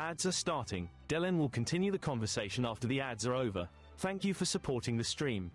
Ads are starting. Dylan will continue the conversation after the ads are over. Thank you for supporting the stream.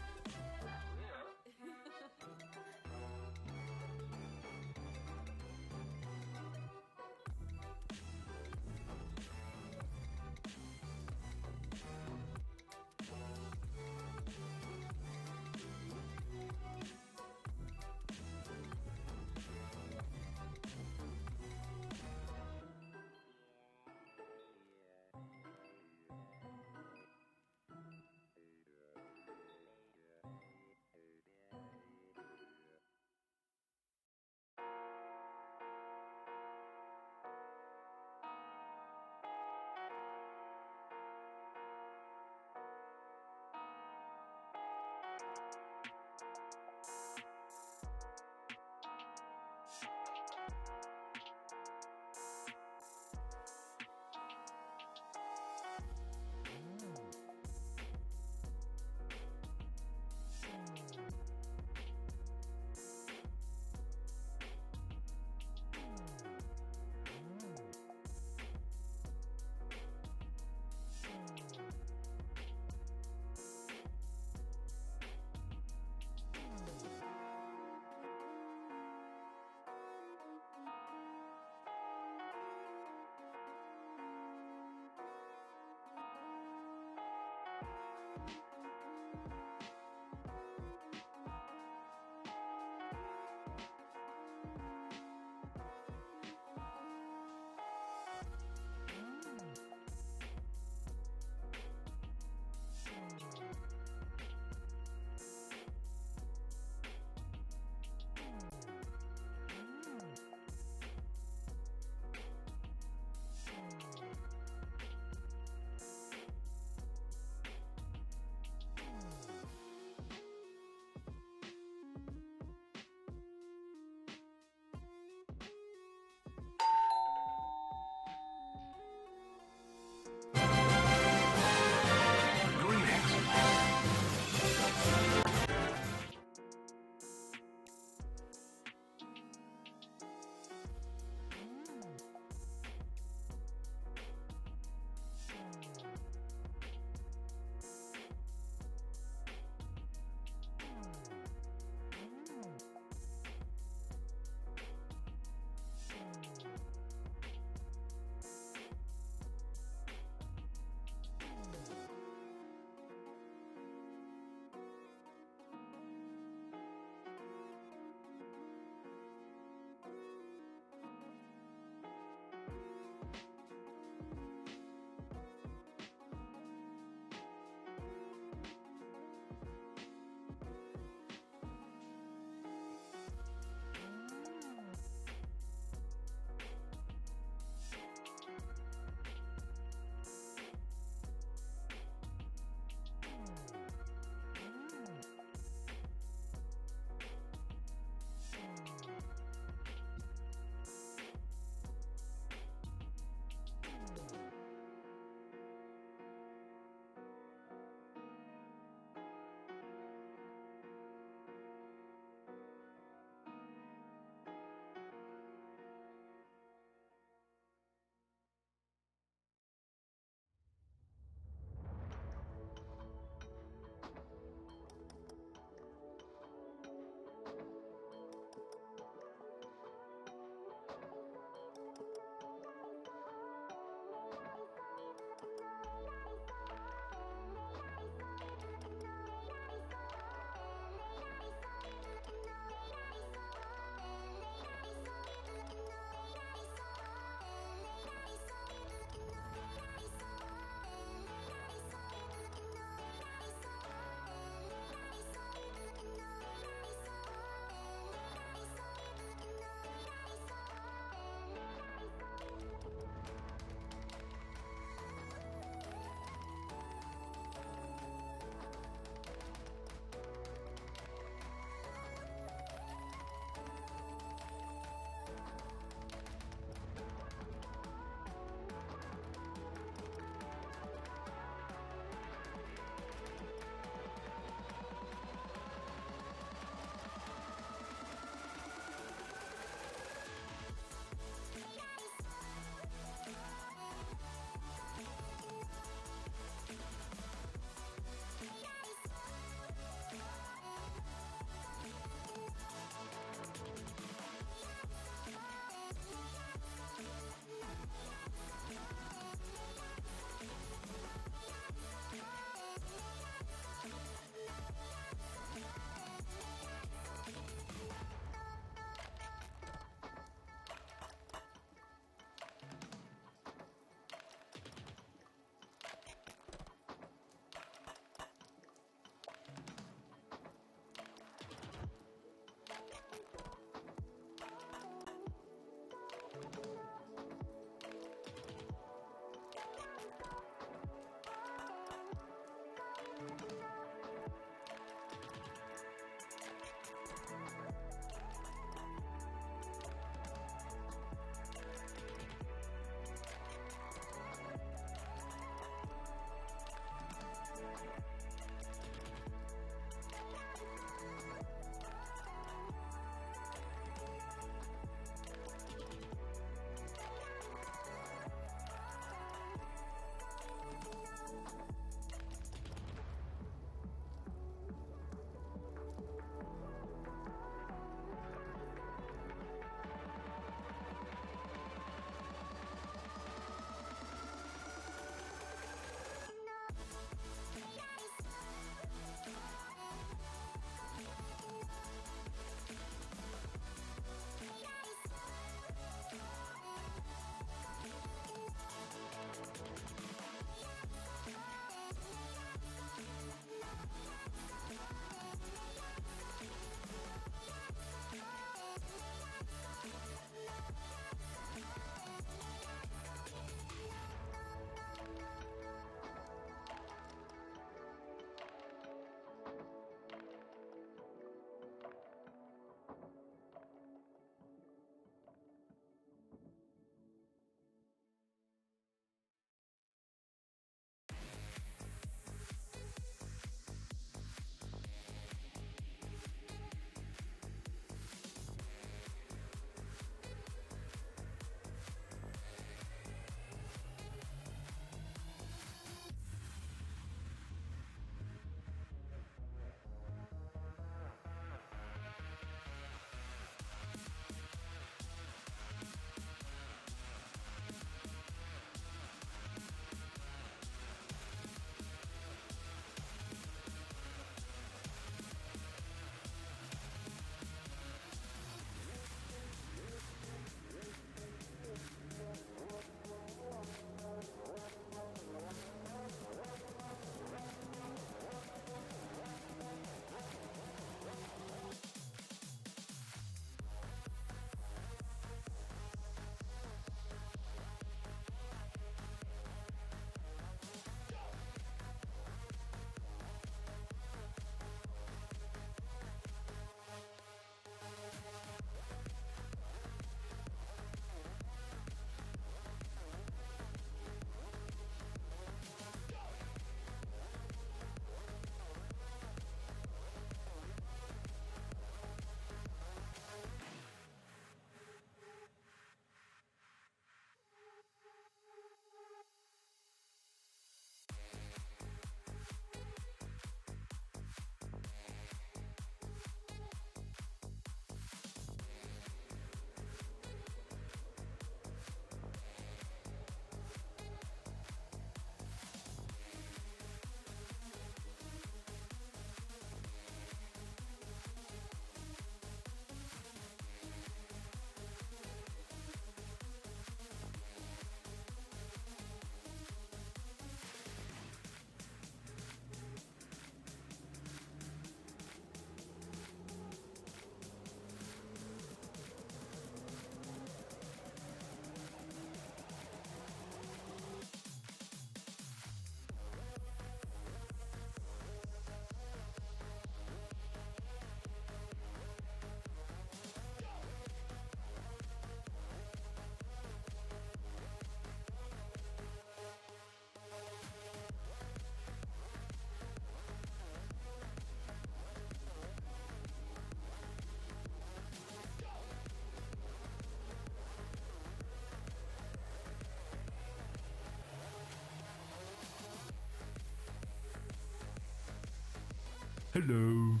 Hello.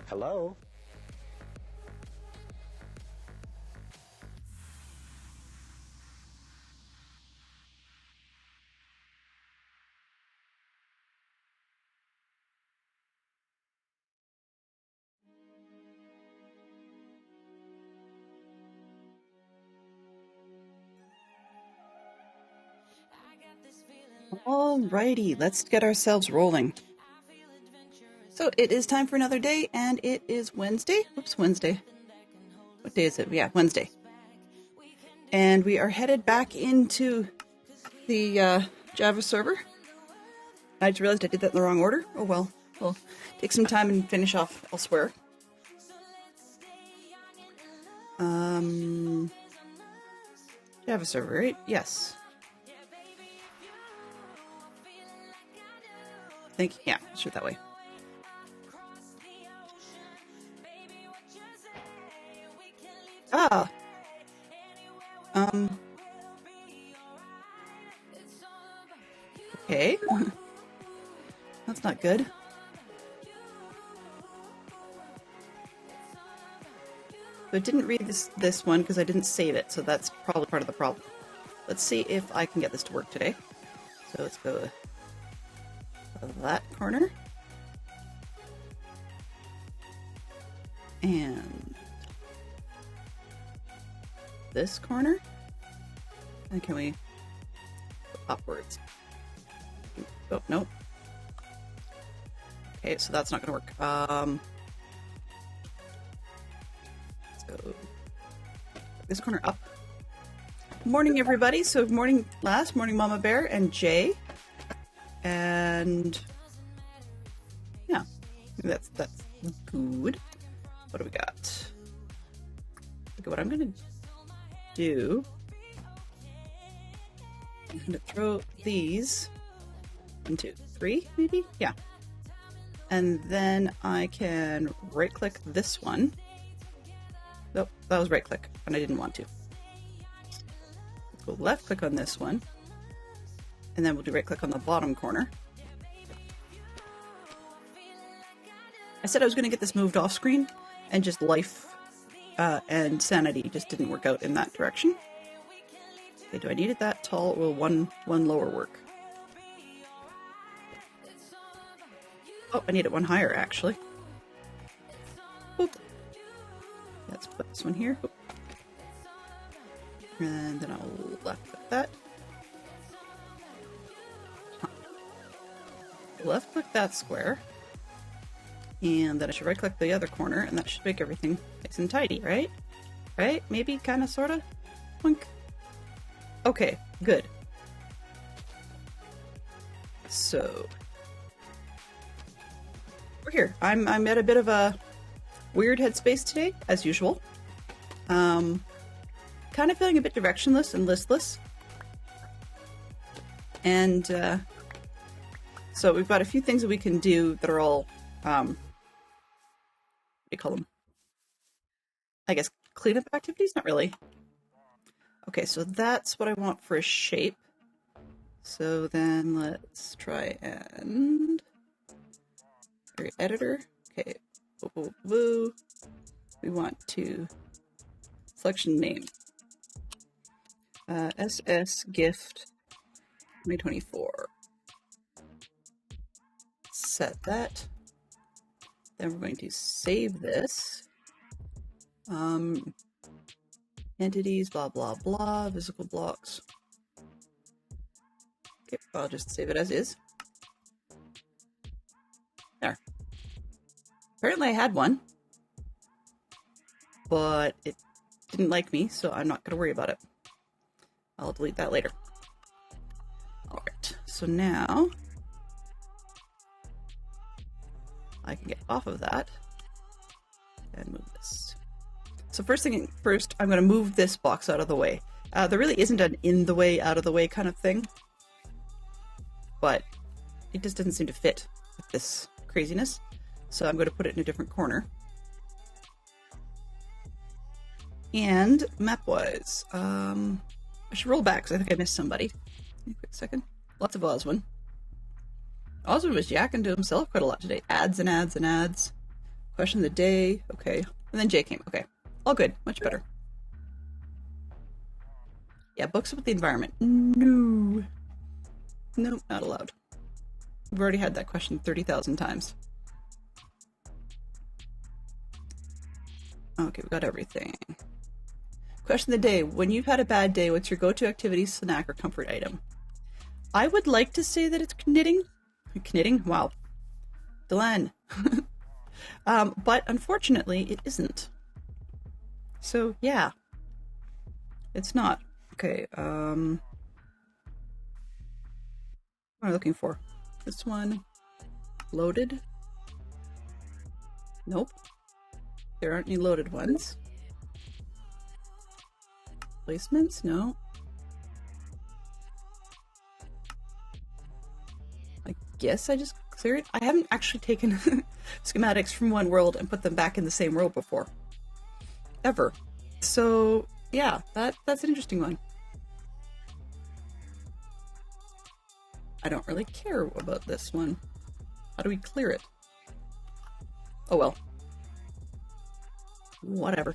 Hello? Alrighty, let's get ourselves rolling. So it is time for another day, and it is Wednesday. Oops, Wednesday. What day is it? Yeah, Wednesday. And we are headed back into the Java server. I just realized I did that in the wrong order. Oh well, we'll take some time and finish off elsewhere. Java server, right? Yes. Yeah, let's do it that way. Ah. Okay. That's not good. So I didn't read this one because I didn't save it, so that's probably part of the problem. Let's see if I can get this to work today. So let's go to that corner. And this corner. And can we go upwards? Oh, no. Okay, so that's not going to work. Let's go this corner up. Morning, everybody. So morning, Mama Bear and Jay. And yeah, that's good. What do we got? Okay, what I'm going to do, I'm going to throw these 1, 2, 3, maybe? Yeah. And then I can right click this one. Nope, that was right click, and I didn't want to. Let's go left click on this one. And then we'll do right click on the bottom corner. I said I was going to get this moved off screen, and just life and sanity just didn't work out in that direction. Okay, do I need it that tall? Will one lower work? Oh, I need it one higher, actually. Oop. Let's put this one here. Oop. And then I'll left click that. Left click that square. And then I should right click the other corner, and that should make everything nice and tidy, right? Right? Maybe, kind of, sort of? Wink. Okay, good. So we're here. I'm at a bit of a weird headspace today, as usual. Kind of feeling a bit directionless and listless. And so we've got a few things that we can do that are all what do you call them? I guess cleanup activities? Not really. Okay, so that's what I want for a shape. So then let's try and editor. Okay, woo. We want to selection name. SS Gift 2024. Set that. Then we're going to save this. Entities, blah, blah, blah, physical blocks. Okay, I'll just save it as is. There. Apparently I had one, but it didn't like me, so I'm not going to worry about it. I'll delete that later. All right, so now I can get off of that and move this. So first, I'm going to move this box out of the way There really isn't an in the way, out of the way kind of thing. But it just doesn't seem to fit with this craziness. So I'm going to put it in a different corner. And map-wise, I should roll back because I think I missed somebody. Give me a quick second. Lots of Oswin. Oswin was yakking to himself quite a lot today. Ads and ads and ads. Question of the day. Okay. And then Jay came. Okay. All good. Much better. Yeah, books about the environment. No. Nope, not allowed. We've already had that question 30,000 times. Okay, we got everything. Question of the day. When you've had a bad day, what's your go-to activity, snack, or comfort item? I would like to say that it's knitting. Knitting? Wow. Delenn. But unfortunately, it isn't. So, yeah. It's not. Okay, what am I looking for? This one. Loaded? Nope. There aren't any loaded ones. Placements? No. I guess I just clear it. I haven't actually taken schematics from one world and put them back in the same world before. Ever. So, yeah, that's an interesting one. I don't really care about this one. How do we clear it? Oh well. Whatever.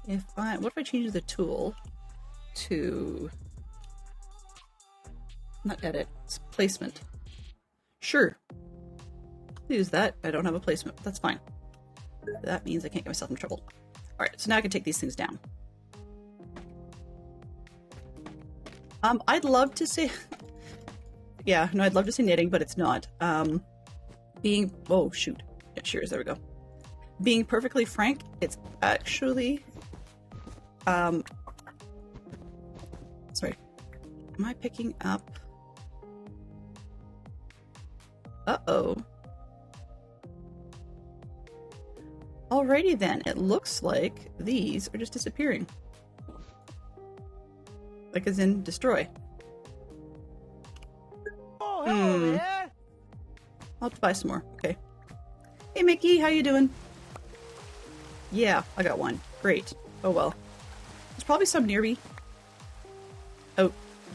What if I change the tool to not edit, it's placement. Sure. Use that. I don't have a placement. That's fine. That means I can't get myself in trouble. Alright, so now I can take these things down. I'd love to say yeah, no, I'd love to say knitting, but it's not. Oh shoot. Yeah, shears, there we go. Being perfectly frank, it's actually sorry. Am I picking up? Uh-oh. Alrighty then, it looks like these are just disappearing. Like as in destroy. Oh, hello there. I'll buy some more. Okay. Hey Mickey, how you doing? Yeah, I got one. Great. Oh well. There's probably some near me. Oh,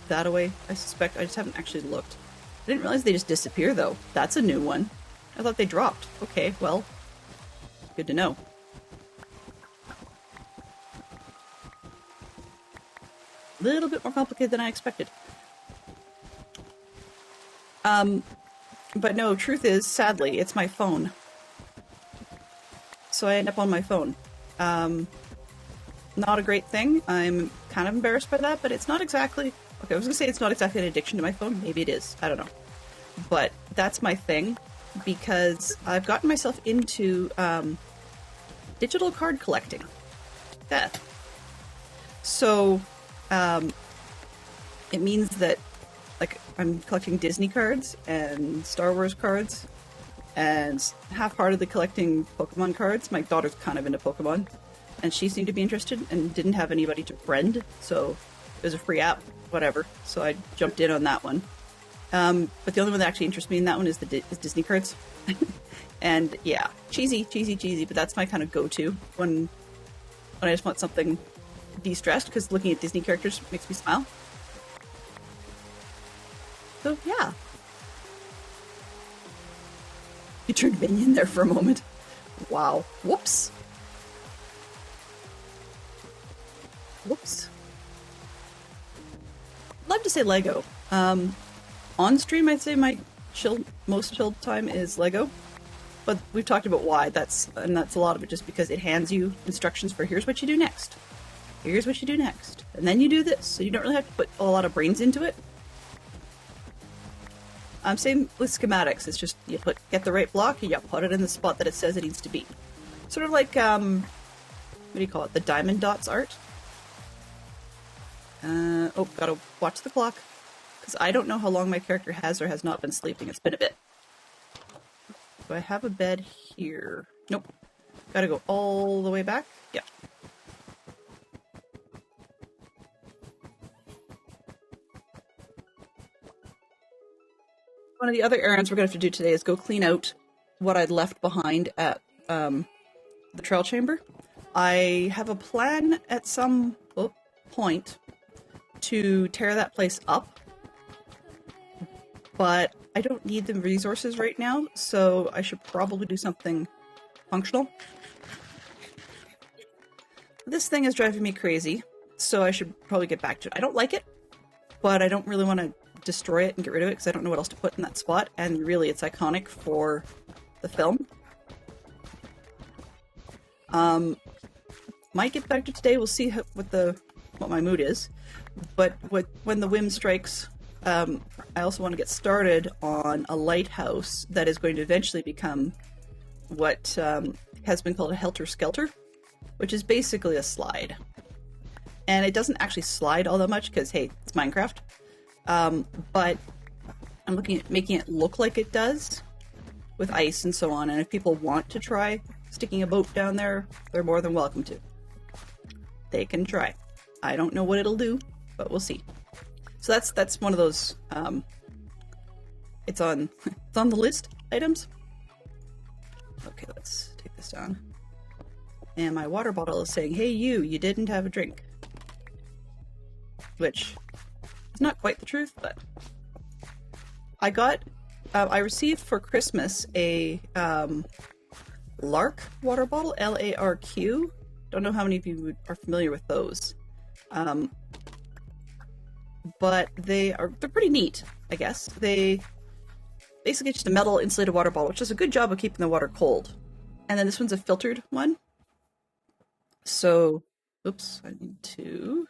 that away, I suspect. I just haven't actually looked. I didn't realize they just disappear though. That's a new one. I thought they dropped. Okay, well. Good to know. A little bit more complicated than I expected. But no, truth is, sadly, it's my phone. So I end up on my phone. Not a great thing. I'm kind of embarrassed by that, but it's not exactly... Okay, I was gonna say it's not exactly an addiction to my phone. Maybe it is. I don't know. But that's my thing, because I've gotten myself into digital card collecting. That. So, it means that, like, I'm collecting Disney cards and Star Wars cards and half-heartedly collecting Pokemon cards. My daughter's kind of into Pokemon, and she seemed to be interested and didn't have anybody to friend, so it was a free app, whatever. So I jumped in on that one. But the only one that actually interests me in that one is is Disney cards. And yeah, cheesy, but that's my kind of go-to when I just want something de-stressed, because looking at Disney characters makes me smile. So yeah. You turned minion there for a moment. Wow. Whoops. Whoops. I'd love to say Lego. On stream, I'd say my most chilled time is Lego. But we've talked about why. That's a lot of it just because it hands you instructions for here's what you do next. Here's what you do next. And then you do this. So you don't really have to put a lot of brains into it. Same with schematics. It's just you get the right block and you put it in the spot that it says it needs to be. Sort of like, what do you call it? The diamond dots art. Oh, gotta watch the clock. Because I don't know how long my character has or has not been sleeping. It's been a bit. Do I have a bed here? Nope. Gotta go all the way back? Yeah. one of the other errands we're going to have to do today is go clean out what I'd left behind at the trial chamber. I have a plan at some point to tear that place up, but I don't need the resources right now, so I should probably do something functional. This thing is driving me crazy, so I should probably get back to it. I don't like it, but I don't really want to destroy it and get rid of it because I don't know what else to put in that spot, and really it's iconic for the film. Might get back to today. We'll see what my mood is. But when the whim strikes, I also want to get started on a lighthouse that is going to eventually become what has been called a helter-skelter, which is basically a slide. And it doesn't actually slide all that much because, hey, it's Minecraft. But I'm looking at making it look like it does with ice and so on. And if people want to try sticking a boat down there, they're more than welcome to. They can try. I don't know what it'll do, but we'll see. So that's one of those. It's on the list items. Okay, let's take this down. And my water bottle is saying, "Hey, you didn't have a drink," which is not quite the truth, but I received for Christmas a Lark water bottle, LARQ. Don't know how many of you are familiar with those. But they're pretty neat, I guess. They basically just a metal insulated water bottle, which does a good job of keeping the water cold. And then this one's a filtered one. So, oops, I need to,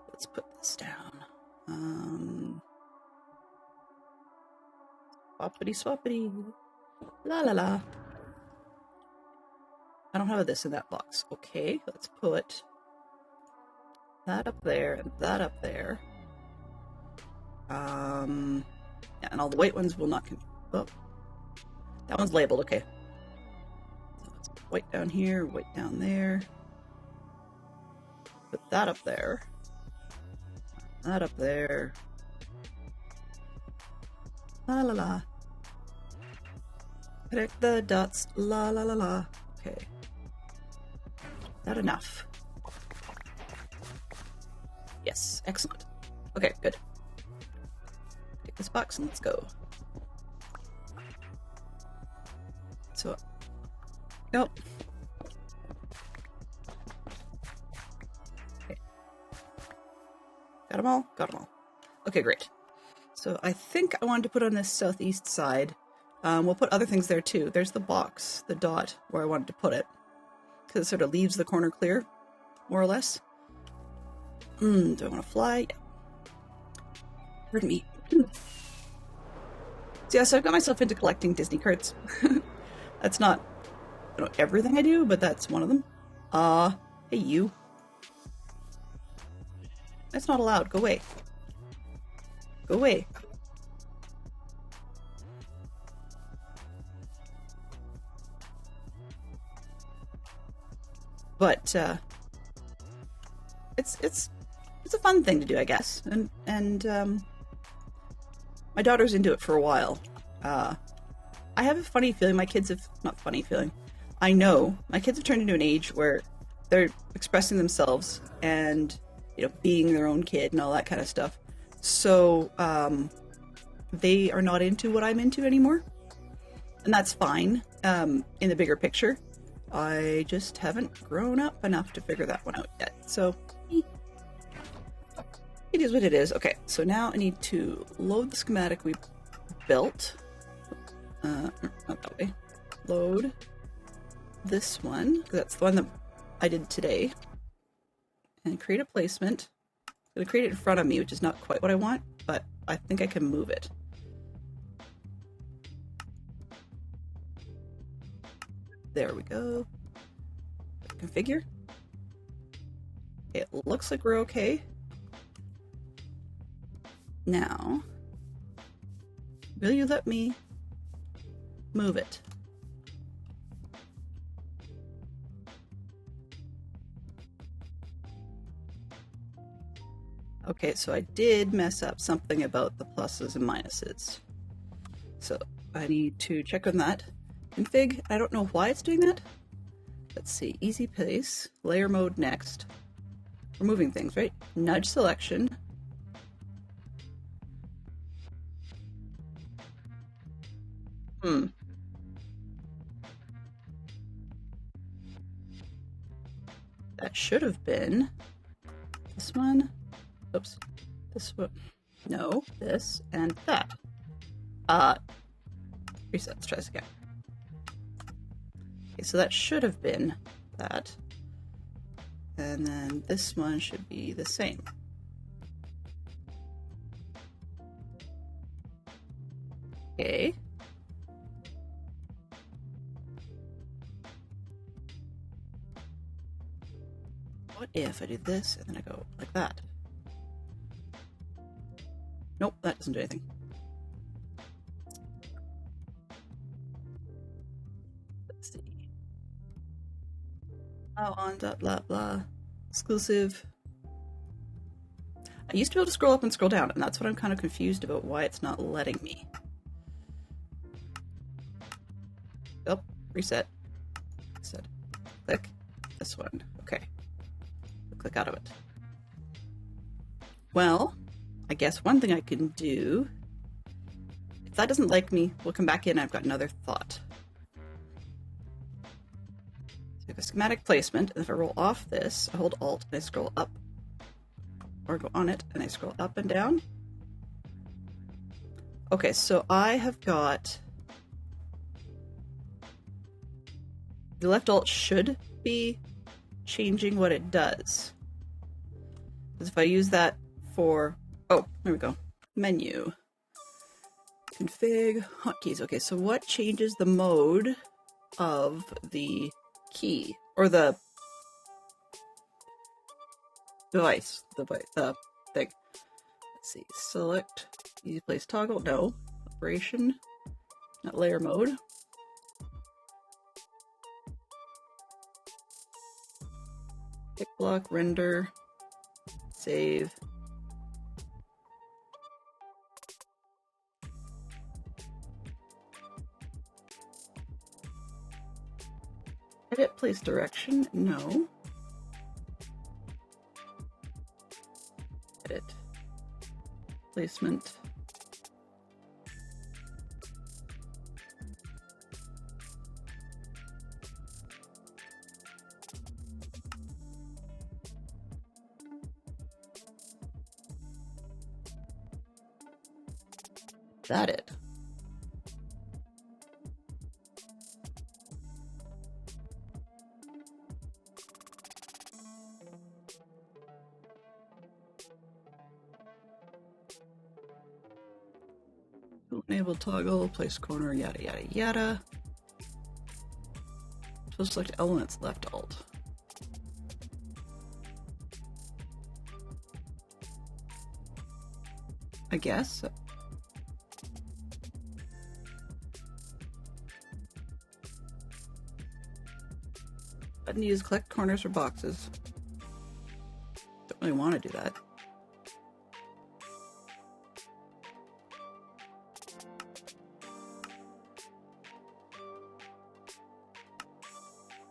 let's put this down. Swappity swappity. La la la. I don't have this in that box. Okay, let's put that up there and that up there. Yeah, and all the white ones will not. Oh, that one's labeled. Okay. So let's put white down here, white down there. Put that up there. That up there. La la la. Connect the dots. La la la la. Okay. That enough? Yes, excellent. Okay, good. Take this box and let's go. So, nope. Okay. Got them all? Got them all. Okay, great. So I think I wanted to put on this southeast side. We'll put other things there too. There's the box, the dot, where I wanted to put it. Because it sort of leaves the corner clear, more or less. Do I want to fly? Yeah. Pardon me. So yeah, so I've got myself into collecting Disney cards. That's not everything I do, but that's one of them. Hey you. That's not allowed. Go away. Go away. But it's a fun thing to do, I guess, and my daughter's into it for a while. I have a funny feeling my kids have not funny feeling. I know my kids have turned into an age where they're expressing themselves and being their own kid and all that kind of stuff. So they are not into what I'm into anymore, and that's fine. In the bigger picture. I just haven't grown up enough to figure that one out yet. So, it is what it is. Okay, so now I need to load the schematic we built. Not that way. Load this one, because that's the one that I did today. And create a placement. I'm going to create it in front of me, which is not quite what I want, but I think I can move it. There we go. Configure. It looks like we're okay. Now, will you let me move it? Okay, so I did mess up something about the pluses and minuses. I need to check on that. Config, I don't know why it's doing that. Let's see, easy pace, layer mode next. We're moving things, right? Nudge selection. That should have been this one. Oops. This one. No, this and that. Reset. Let's try this again. Okay, so that should have been that. And then this one should be the same. Okay. What if I do this and then I go like that? Nope, that doesn't do anything. Let's see. On blah blah blah. Exclusive. I used to be able to scroll up and scroll down, and that's what I'm kind of confused about, why it's not letting me. Oh, reset. Reset. Click. This one. Okay. Click out of it. Well, I guess one thing I can do, if that doesn't like me, we'll come back in. I've got another thought. So I have a schematic placement, and if I roll off this, I hold Alt and I scroll up, or go on it and I scroll up and down. Okay, so I have got the left Alt should be changing what it does. Because if I use that for, oh, there we go, menu, config, hotkeys. Okay, so what changes the mode of the key, or the device, the thing? Let's see, select, easy place toggle, no, operation, not layer mode. Pick block, render, save. Edit place direction, no. Edit placement. That it. Enable toggle, place corner, yada yada yada. So select elements, left Alt. I guess. Button to use collect corners for boxes. Don't really want to do that.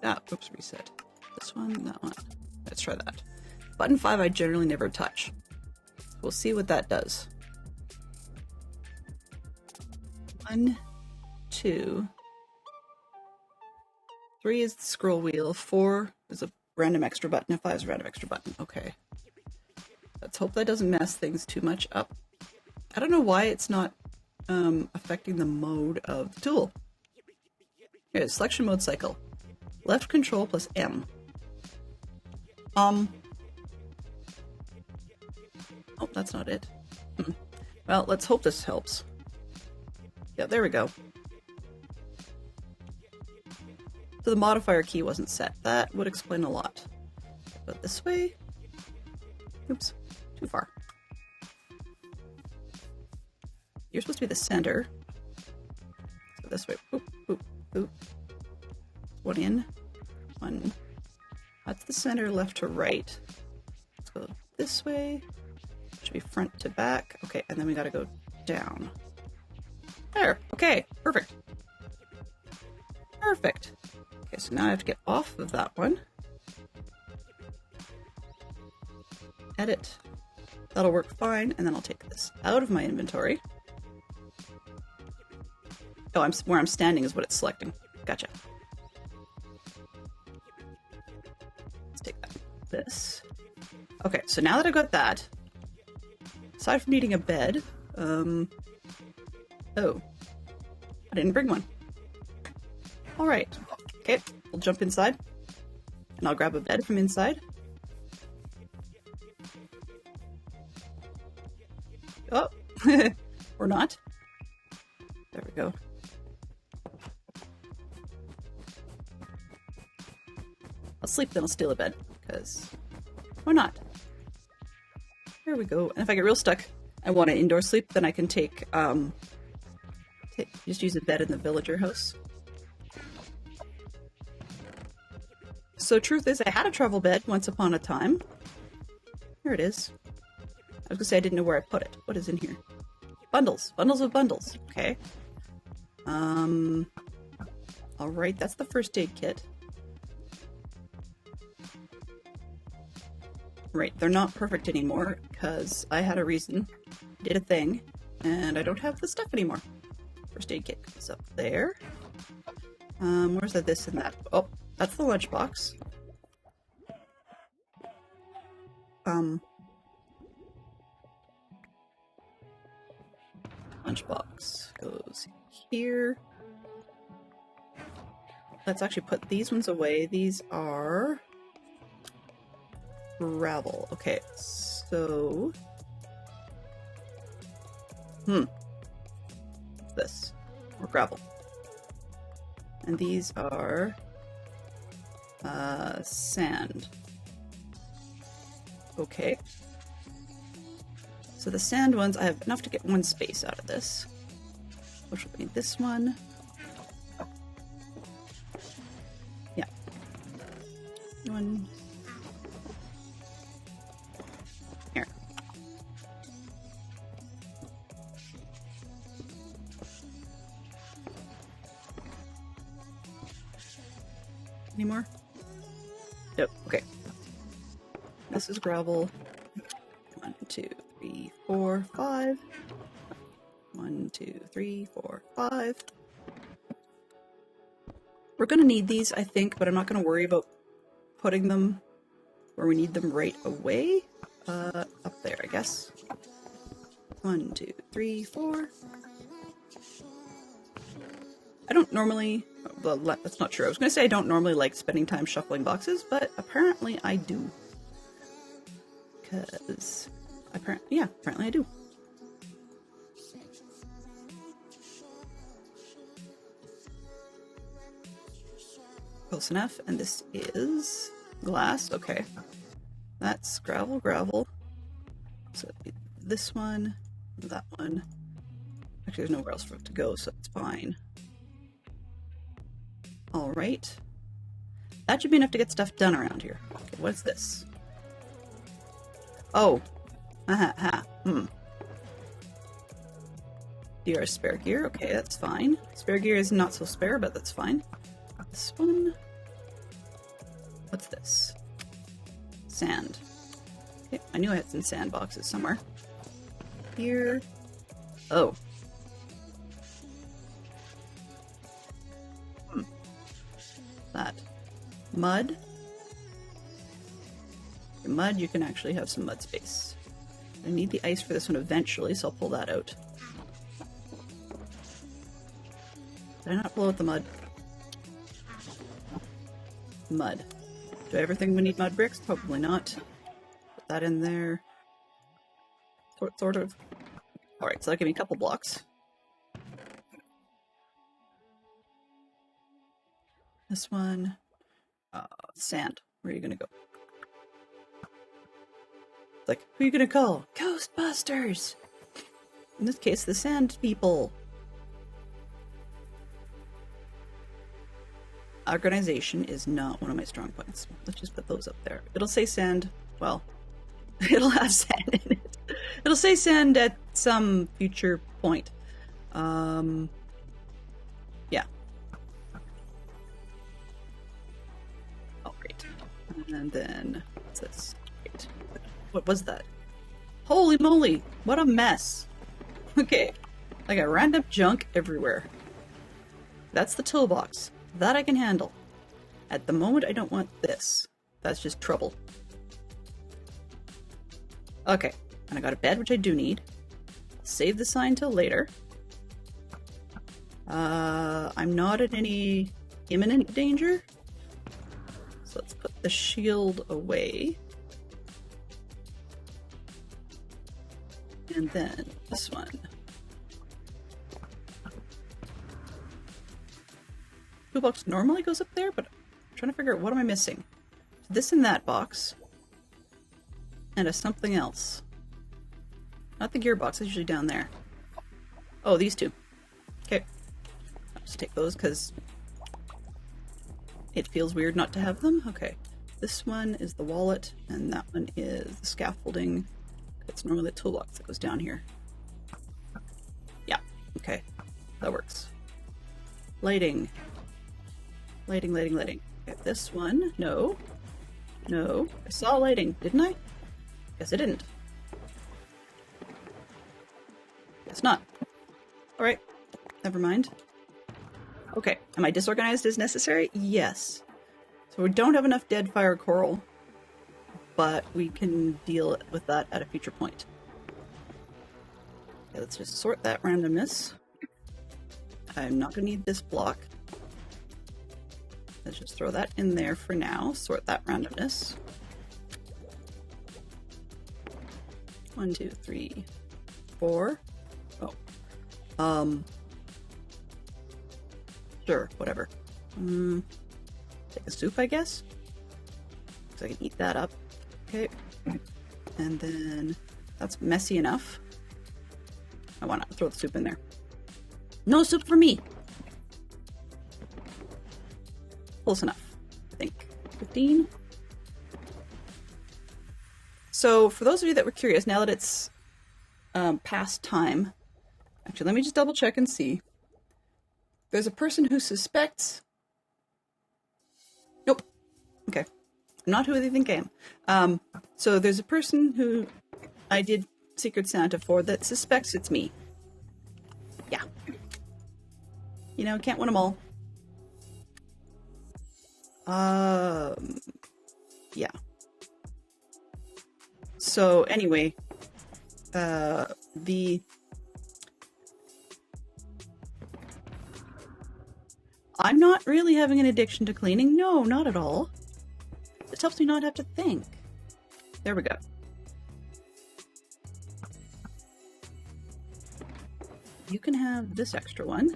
Ah, oops, reset. This one, that one. Let's try that. Button 5 I generally never touch. We'll see what that does. 1, 2, 3 is the scroll wheel, 4 is a random extra button, and 5 is a random extra button. Okay. Let's hope that doesn't mess things too much up. I don't know why it's not affecting the mode of the tool. Here, selection mode cycle. Left control plus M. Oh, that's not it. Well, let's hope this helps. Yeah, there we go. So the modifier key wasn't set. That would explain a lot. But this way... Oops, too far. You're supposed to be the center. So this way. Boop, boop, boop. One in, one. That's the center, left to right. Let's go this way. Should be front to back. Okay, and then we gotta go down. There. Okay. Perfect. Perfect. Okay, so now I have to get off of that one. Edit. That'll work fine, and then I'll take this out of my inventory. Oh, where I'm standing is what it's selecting. Gotcha. Let's take that. This. Okay, so now that I've got that, aside from needing a bed, oh, I didn't bring one. All right. Okay, we'll jump inside, and I'll grab a bed from inside. Oh, or not. There we go. I'll sleep, then I'll steal a bed, because why not? There we go. And if I get real stuck, I want to indoor sleep, then I can take, just use a bed in the villager house. So truth is, I had a travel bed once upon a time. Here it is. I was gonna say I didn't know where I put it. What is in here? Bundles. Bundles of bundles. Okay. Alright, that's the first aid kit. Right, they're not perfect anymore, because I had a reason. Did a thing, and I don't have the stuff anymore. First aid kit goes up there. Where's that, this and that? Oh, that's the lunchbox. Lunchbox goes here. Let's actually put these ones away. These are gravel. Okay, so what's this? Or gravel. And these are sand. Okay. So the sand ones, I have enough to get one space out of this. Which will be this one. Yeah. One. Here. Any more? Nope. Okay. This is gravel. 1, 2, 3, 4, 5. 1, 2, 3, 4, 5. We're gonna need these, I think, but I'm not gonna worry about putting them where we need them right away. Up there, I guess. 1, 2, 3, 4. I don't normally, well, that's not true. I was gonna say I don't normally like spending time shuffling boxes, but apparently I do. Because, apparently I do. Close enough, and this is glass. Okay, that's gravel. So this one, that one. Actually, there's nowhere else for it to go, so it's fine. All right, that should be enough to get stuff done around here. Okay, what's this? Oh, DR spare gear. Okay, that's fine. Spare gear is not so spare, but that's fine. This one. What's this? Sand. Okay, I knew I had some sand boxes somewhere. Here. Oh. That. Mud. The mud, you can actually have some mud space. I need the ice for this one eventually, so I'll pull that out. Did I not blow out the mud? Mud. Do I ever think we need mud bricks? Probably not. Put that in there. Sort of. Alright, so that'll give me a couple blocks. This one. Sand. Where are you gonna go? Like, who are you gonna call? Ghostbusters! In this case, the sand people. Organization is not one of my strong points. Let's just put those up there. It'll say sand. Well, it'll have sand in it. It'll say sand at some future point. Yeah. Oh, great. And then, what's this? Great. What was that? Holy moly! What a mess! Okay. I got random junk everywhere. That's the toolbox. That I can handle. At the moment, I don't want this. That's just trouble. Okay. And I got a bed, which I do need. Save the sign till later. I'm not in any imminent danger. So let's put the shield away. And then this one. Toolbox normally goes up there, but I'm trying to figure out what am I missing. This in that box. And a something else. Not the gearbox, it's usually down there. Oh, these two. Okay. I'll just take those because it feels weird not to have them. Okay. This one is the wallet, and that one is the scaffolding. It's normally the toolbox that goes down here. Yeah. Okay. That works. Lighting. Lighting, lighting, lighting. Okay, this one. No. No. I saw lighting, didn't I? Guess I didn't. Guess not. Alright. Never mind. Okay. Am I disorganized as necessary? Yes. So we don't have enough dead fire coral, but we can deal with that at a future point. Okay, let's just sort that randomness. I'm not going to need this block. Let's just throw that in there for now. Sort that randomness. 1, 2, 3, 4. Oh. Sure, whatever. Take a soup, I guess? So I can eat that up. Okay. And then that's messy enough. I want to throw the soup in there. No soup for me! Close enough, I think. 15. So, for those of you that were curious, now that it's past time, actually, let me just double check and see. There's a person who suspects. Nope. Okay. Not who they think I am. So, there's a person who I did Secret Santa for that suspects it's me. Yeah. You know, can't win them all. Yeah. So anyway, I'm not really having an addiction to cleaning. No, not at all. It helps me not have to think. There we go. You can have this extra one.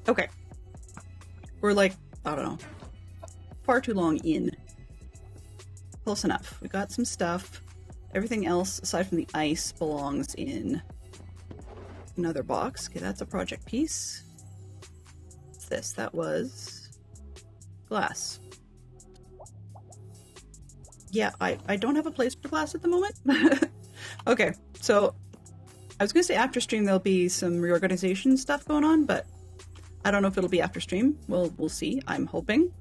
Okay. We're like, I don't know, far too long in. Close enough. We got some stuff. Everything else, aside from the ice, belongs in another box. Okay, that's a project piece. What's this? That was glass. Yeah, I don't have a place for glass at the moment. Okay, so I was going to say after stream there'll be some reorganization stuff going on, but I don't know if it'll be after stream. We'll see. I'm hoping.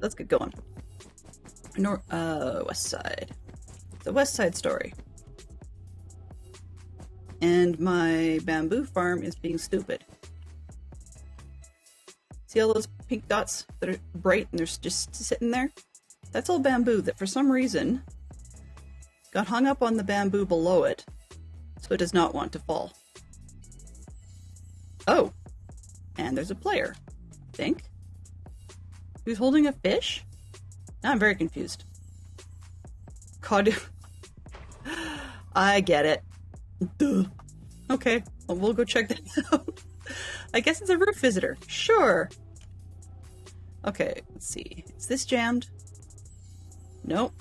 Let's get going. West Side. The West Side Story. And my bamboo farm is being stupid. See all those pink dots that are bright and they're just sitting there? That's all bamboo that for some reason got hung up on the bamboo below it, so it does not want to fall. Oh, and there's a player, I think. Who's holding a fish? Now I'm very confused. God. I get it. Duh. Okay, well, we'll go check that out. I guess it's a roof visitor. Sure. Okay, let's see. Is this jammed? Nope.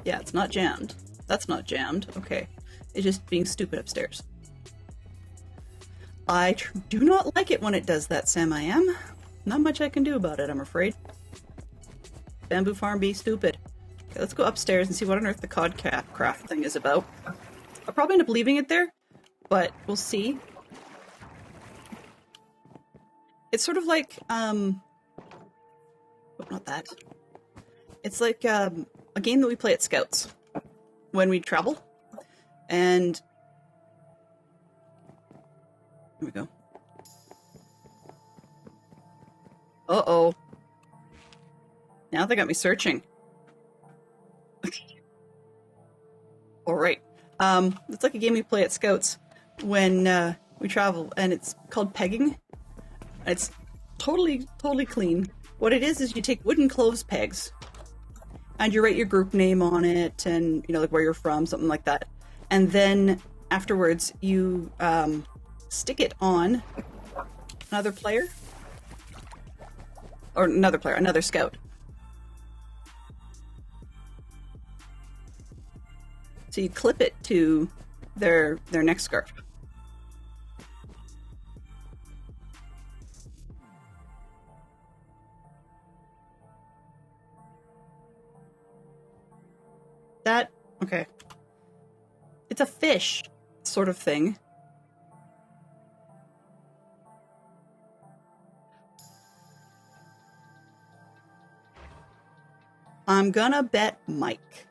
Yeah, it's not jammed. That's not jammed. Okay. It's just being stupid upstairs. I do not like it when it does that, Sam I am. Not much I can do about it, I'm afraid. bamboo farm be stupid. Okay, let's go upstairs and see what on earth the cod craft thing is about. I'll probably end up leaving it there, but we'll see. It's sort of like, oh, not that. It's like a game that we play at Scouts when we travel. And here we go. Uh-oh. Now they got me searching. All right. It's like a game we play at Scouts when we travel, and it's called pegging. It's totally clean. What it is you take wooden clothes pegs, and you write your group name on it, and you know, like where you're from, something like that. And then afterwards, you stick it on another player, or another scout. So you clip it to their neck scarf. Okay. It's a fish sort of thing. I'm gonna bet Mike.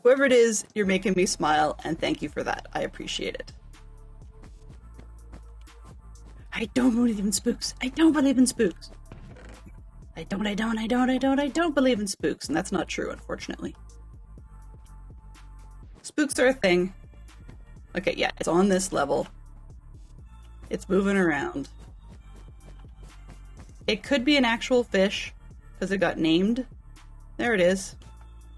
Whoever it is, you're making me smile, and thank you for that. I appreciate it. I don't believe in spooks. I don't believe in spooks. I don't believe in spooks, and that's not true, unfortunately. Spooks are a thing. Okay, yeah, it's on this level. It's moving around. It could be an actual fish, because it got named. There it is.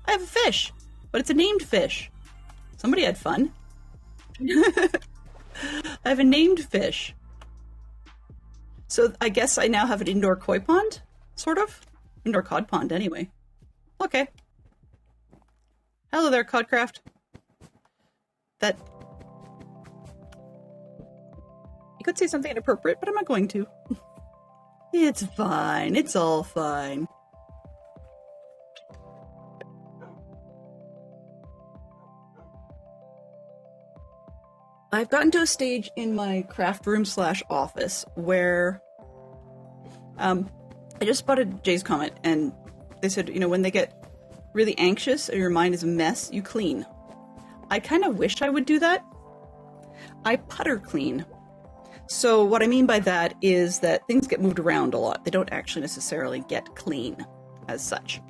I have a fish, but it's a named fish. Somebody had fun. I have a named fish. So I guess I now have an indoor koi pond, sort of. Indoor cod pond, anyway. Okay. Hello there, Codcraft. That... You could say something inappropriate, but I'm not going to. It's fine. It's all fine. I've gotten to a stage in my craft room / office where I just spotted Jay's comment, and they said, you know, when they get really anxious or your mind is a mess, you clean. I kind of wish I would do that. I putter clean. So what I mean by that is that things get moved around a lot. They don't actually necessarily get clean as such.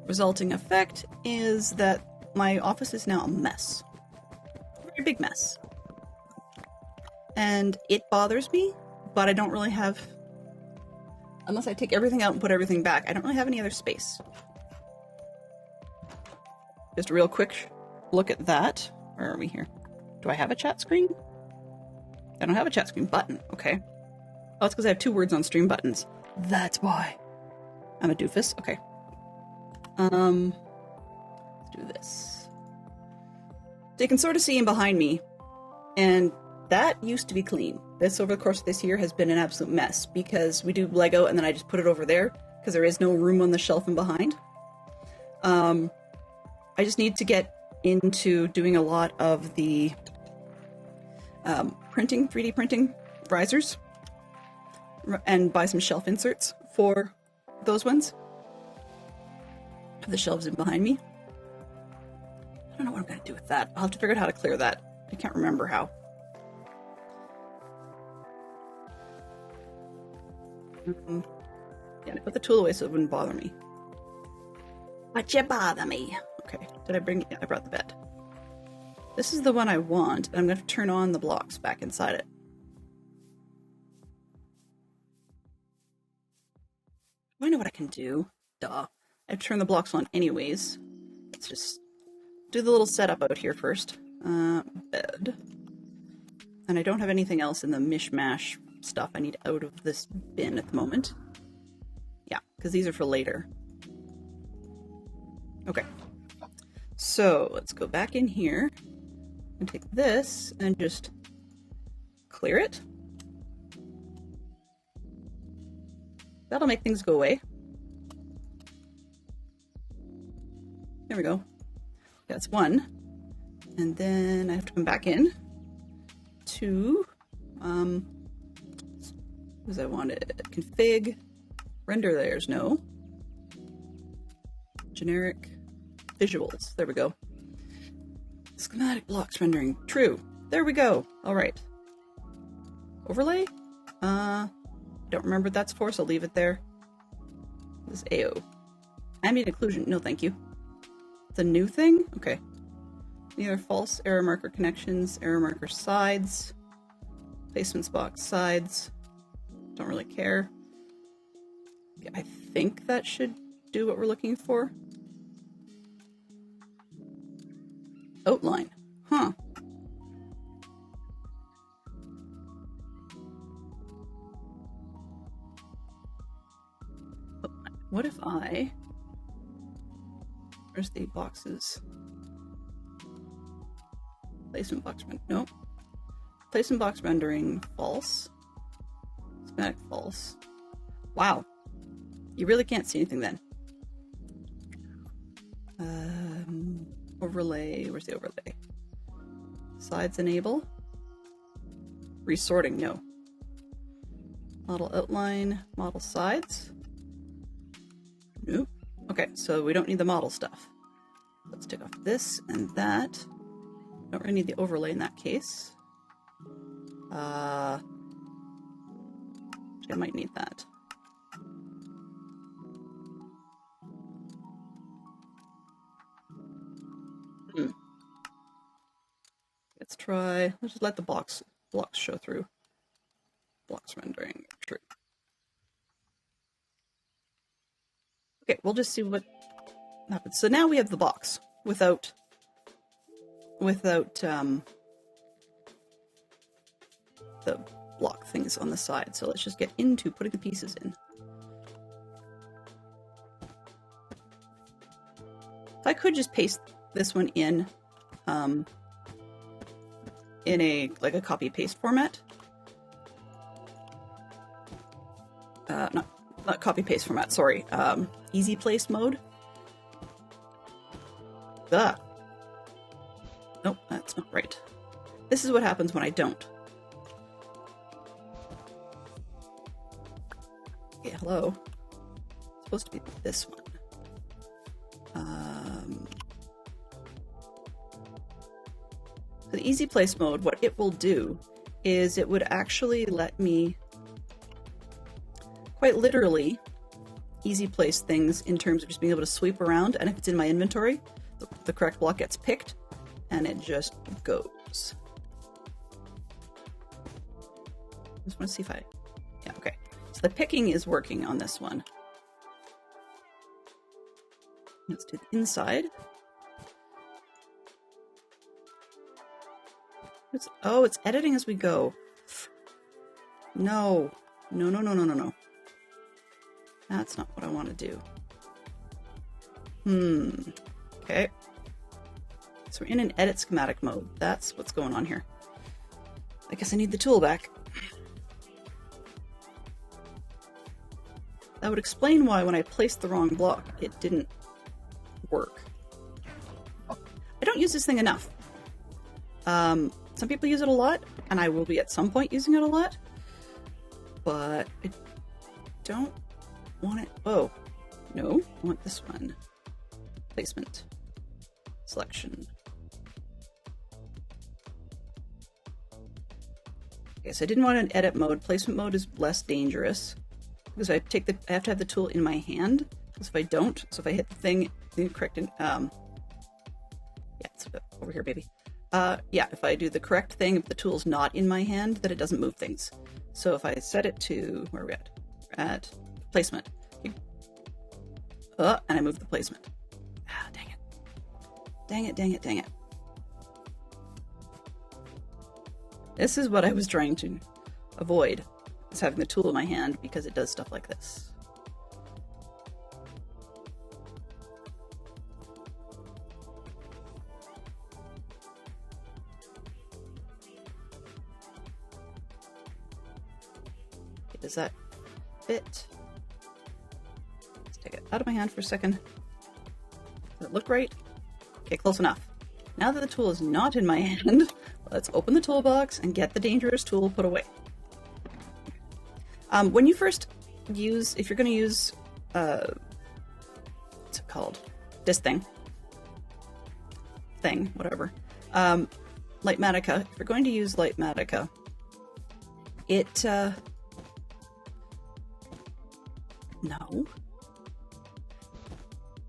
Resulting effect is that my office is now a mess. A very big mess. And it bothers me, but I don't really have... Unless I take everything out and put everything back, I don't really have any other space. Just a real quick look at that. Where are we here? Do I have a chat screen? I don't have a chat screen button. Okay. Oh, it's because I have 2 words on stream buttons. That's why. I'm a doofus. Okay. Let's do this. So you can sort of see him behind me, and that used to be clean. This, over the course of this year, has been an absolute mess because we do Lego and then I just put it over there because there is no room on the shelf and behind. I just need to get into doing a lot of the printing, 3D printing risers, and buy some shelf inserts for those ones. The shelves in behind me. I don't know what I'm going to do with that. I'll have to figure out how to clear that. I can't remember how. Yeah, I put the tool away so it wouldn't bother me. But you bother me. Okay, did I bring... Yeah, I brought the bed. This is the one I want, and I'm going to turn on the blocks back inside it. I know what I can do. Duh. I have to turn the blocks on anyways. Let's just do the little setup out here first. Bed. And I don't have anything else in the mishmash stuff I need out of this bin at the moment. Yeah, because these are for later. Okay. So, let's go back in here. And take this and just clear it. That'll make things go away. There we go. That's one. And then I have to come back in to, because I wanted config, render layers, no. Generic visuals, there we go. Schematic blocks rendering, true. There we go. All right. Overlay? Don't remember what that's for, so I'll leave it there. This is AO. Ambient occlusion, no thank you. It's a new thing? Okay. Neither false error marker connections, error marker sides, placements box sides. Don't really care. I think that should do what we're looking for. Outline. Huh. What if I... Where's the boxes? Placement box rendering. Nope. Placement box rendering false. Schematic false. Wow. You really can't see anything then. Overlay. Where's the overlay? Sides enable. Resorting. No. Model outline. Model sides. Nope. Okay, so we don't need the model stuff. Let's take off this and that. Don't really need the overlay in that case. I might need that. Let's try. Let's just let the blocks show through. Blocks rendering. True. Okay, we'll just see what happens. So now we have the box without the block things on the side. So let's just get into putting the pieces in. I could just paste this one in a copy paste format. Not copy paste format, sorry. Easy place mode. Ugh. Nope, that's not right. This is what happens when I don't. Okay, hello. It's supposed to be this one. The easy place mode, what it will do is it would actually let me quite literally easy place things in terms of just being able to sweep around, and if it's in my inventory, the correct block gets picked and it just goes. Just want to see if yeah, okay. So the picking is working on this one. Let's do the inside. It's editing as we go. No. No. That's not what I want to do. Okay. So we're in an edit schematic mode. That's what's going on here. I guess I need the tool back. That would explain why when I placed the wrong block, it didn't work. I don't use this thing enough. Some people use it a lot, and I will be at some point using it a lot, but I don't want it. Oh, no, I want this one. Placement. Selection. Okay, so I didn't want an edit mode. Placement mode is less dangerous because I have to have the tool in my hand. Because if I don't, so if I hit the thing, the correct, yeah, it's over here, baby. Yeah, if I do the correct thing, if the tool's not in my hand, then it doesn't move things. So if I set it to, where are we at? We're at placement. And I move the placement. Ah, dang it. Dang it. This is what I was trying to avoid, is having the tool in my hand because it does stuff like this. does that fit? Let's take it out of my hand for a second. Does it look right? Okay, close enough. Now that the tool is not in my hand, let's open the toolbox and get the dangerous tool put away. When you first use, if you're going to use, what's it called? This thing, whatever. Lightmatica. If you're going to use Lightmatica, it, no.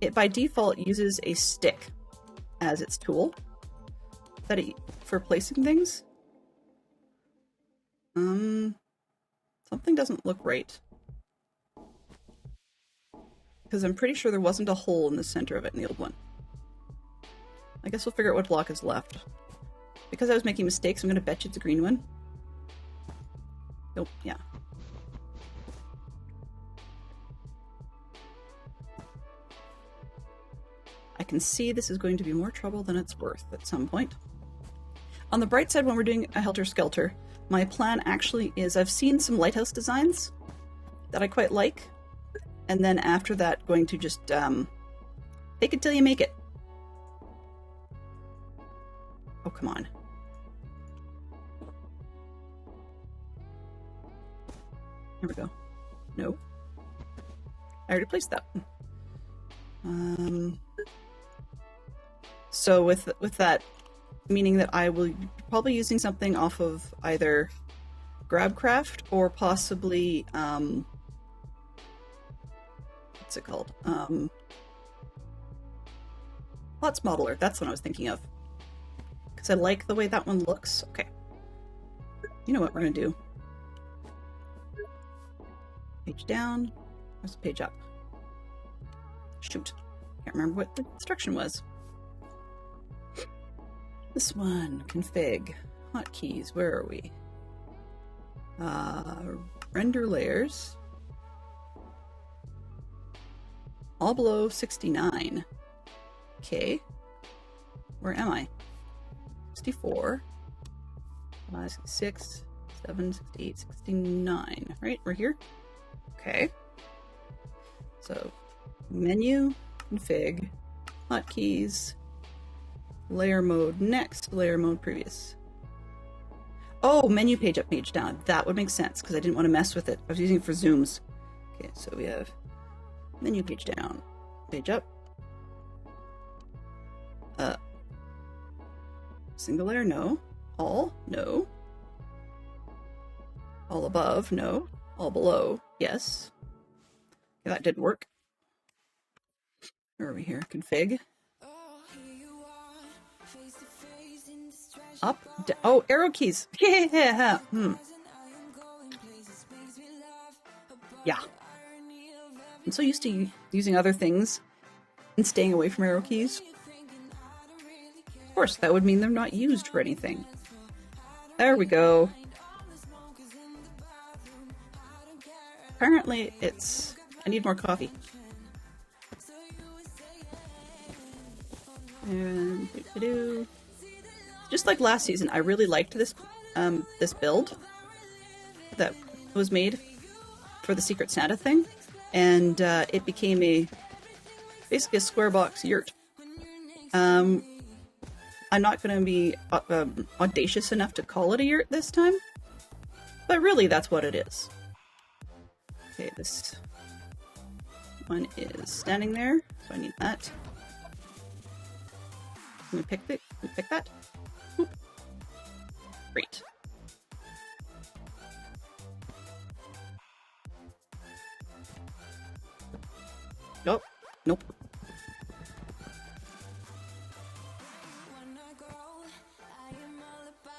It by default uses a stick as its tool for placing things. Something doesn't look right. Because I'm pretty sure there wasn't a hole in the center of it in the old one. I guess we'll figure out what block is left. Because I was making mistakes, I'm going to bet you it's a green one. Nope, yeah. I can see this is going to be more trouble than it's worth at some point. On the bright side, when we're doing a helter-skelter, my plan actually is I've seen some lighthouse designs that I quite like. And then after that, going to just fake it till you make it. Oh, come on. Here we go. No. I already placed that. So with that, meaning that I will be probably using something off of either Grabcraft or possibly what's it called? Plots Modeler. That's what I was thinking of. Because I like the way that one looks. Okay. You know what we're going to do. Page down. Where's the page up? Shoot. Can't remember what the instruction was. This one. Config. Hotkeys. Where are we? Render layers. All below 69. Okay. Where am I? 64. 66, 7, 68, 69. Right? We're here? Okay. So, menu, config, hotkeys, layer mode next, layer mode previous. Oh, menu page up, page down. That would make sense because I didn't want to mess with it. I was using it for zooms. Okay, so we have menu page down, page up. Single layer, no. All, no. All above, no. All below, yes. Okay, that did work. Where are we here? Config. Up, down. Oh, arrow keys. Yeah. Yeah. I'm so used to using other things and staying away from arrow keys. Of course, that would mean they're not used for anything. There we go. Apparently, I need more coffee. And just like last season, I really liked this this build that was made for the Secret Santa thing, and it became basically a square box yurt. I'm not going to be audacious enough to call it a yurt this time, but really that's what it is. Okay, this one is standing there, so I need that. Can we pick it? Can we pick that? Oop. Great. Nope. Nope.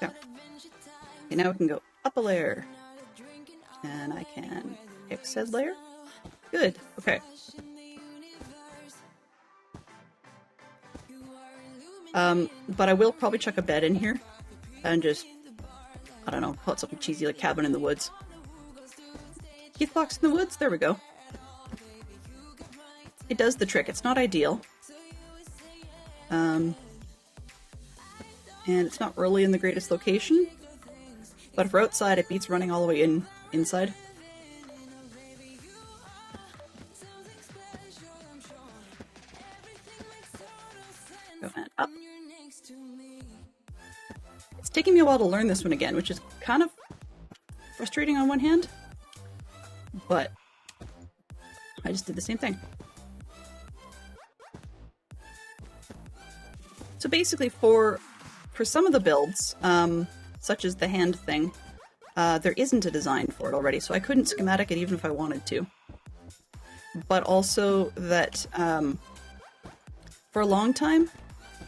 There. Okay, now we can go up a layer. And I can pick said layer. Good. Okay. But I will probably chuck a bed in here and just, I don't know, call it something cheesy like Cabin in the Woods. Keith Box in the Woods? There we go. It does the trick. It's not ideal. And it's not really in the greatest location. But if we're outside, it beats running all the way inside. It's taking me a while to learn this one again, which is kind of frustrating on one hand, but I just did the same thing. So basically for some of the builds, such as the hand thing, there isn't a design for it already, so I couldn't schematic it even if I wanted to. But also that for a long time,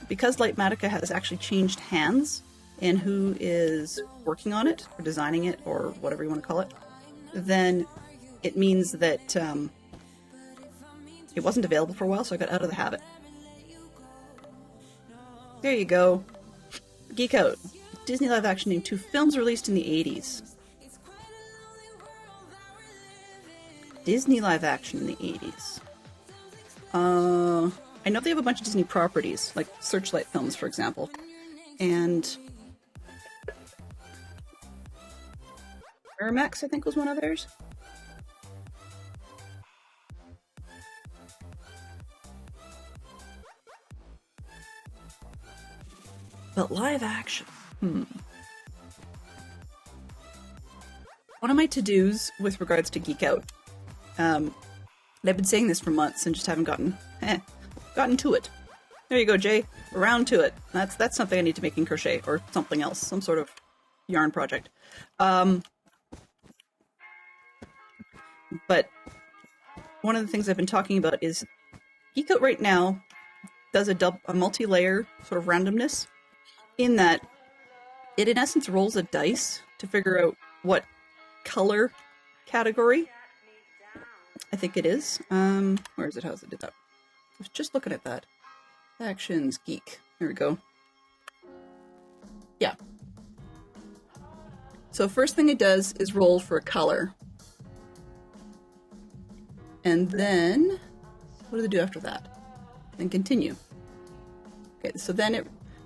because Lightmatica has actually changed hands in who is working on it, or designing it, or whatever you want to call it, then it means that it wasn't available for a while, so I got out of the habit. There you go. Geek Out. Disney live action named 2 films released in the 80s. Disney live action in the 80s. I know they have a bunch of Disney properties, like Searchlight Films, for example. And Miramax, I think, was one of theirs. But live action. One of my to-dos with regards to Geek Out, and I've been saying this for months and just haven't gotten to it. There you go, Jay. Around to it. That's something I need to make in crochet or something else, some sort of yarn project. But one of the things I've been talking about is Geek Out right now does a multi-layer sort of randomness, in that it in essence rolls a dice to figure out what color category I think it is. Where is it? How does it do that? I was just looking at that. Actions, geek. There we go. Yeah. So first thing it does is roll for a color. And then, what does it do after that? Then continue. Okay, so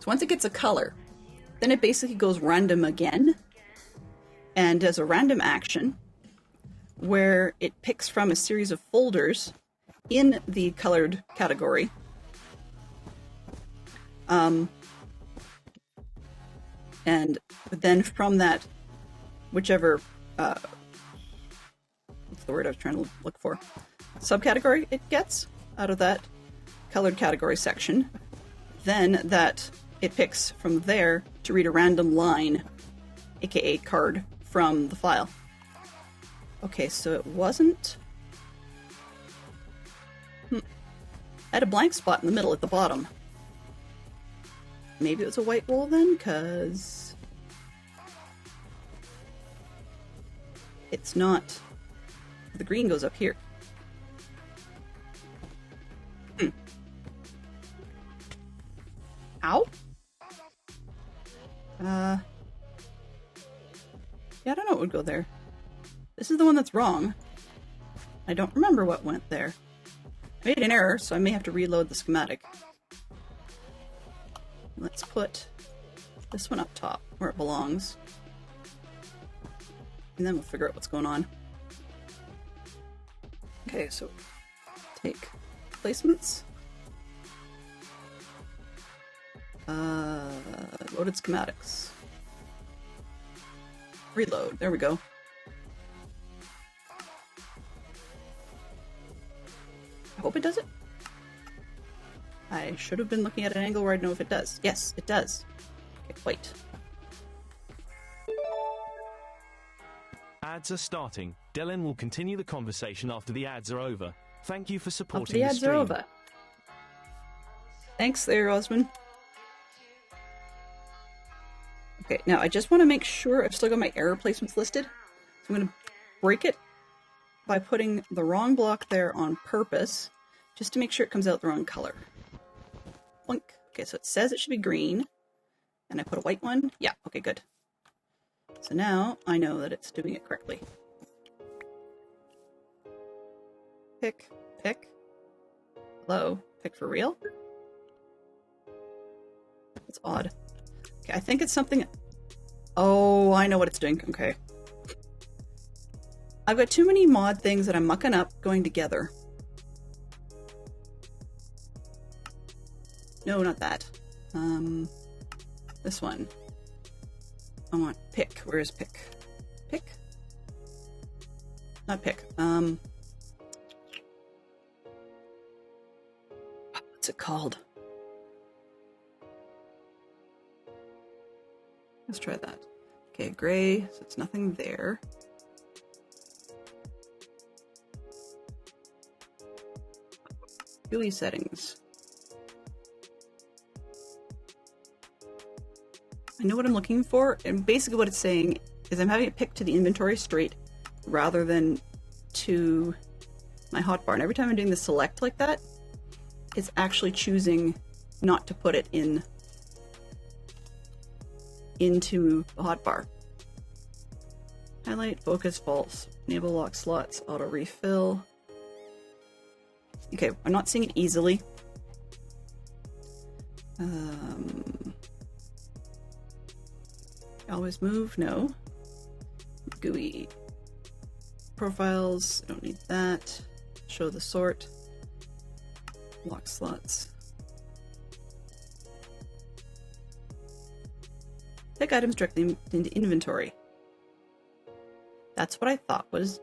once it gets a color, then it basically goes random again, and does a random action where it picks from a series of folders in the colored category. And then from that, whichever, what's the word I was trying to look for? Subcategory it gets out of that colored category section, then that it picks from there to read a random line, aka card, from the file. Okay, so it wasn't... I had a blank spot in the middle at the bottom. Maybe it was a white roll then, because it's not... The green goes up here. Ow? Yeah, I don't know what would go there. This is the one that's wrong. I don't remember what went there. I made an error, so I may have to reload the schematic. Let's put this one up top, where it belongs. And then we'll figure out what's going on. Okay, so take placements. Loaded schematics. Reload. There we go. I hope it does it. I should have been looking at an angle where I'd know if it does. Yes, it does. Okay, wait. Ads are starting. Dylan will continue the conversation after the ads are over. Thank you for supporting after the ads stream. are over. Thanks there, Osman. Okay, now I just want to make sure I've still got my error placements listed. So I'm going to break it by putting the wrong block there on purpose, just to make sure it comes out the wrong color. Boink. Okay, so it says it should be green, and I put a white one. Yeah, okay, good. So now I know that it's doing it correctly. Pick. Hello? Pick for real? That's odd. Okay, I think it's something... Oh, I know what it's doing. Okay. I've got too many mod things that I'm mucking up going together. No, not that. This one. I want pick. Where is pick? Pick? Not pick. What's it called? Let's try that. Okay, gray, so it's nothing there. GUI settings. I know what I'm looking for, and basically what it's saying is I'm having it picked to the inventory straight rather than to my hotbar. And every time I'm doing the select like that, it's actually choosing not to put it into the hotbar. Highlight, focus, false, enable lock slots, auto refill. Okay, I'm not seeing it easily. Always move, no. GUI. Profiles, I don't need that. Show the sort. Lock slots. Take items directly into inventory. That's what I thought was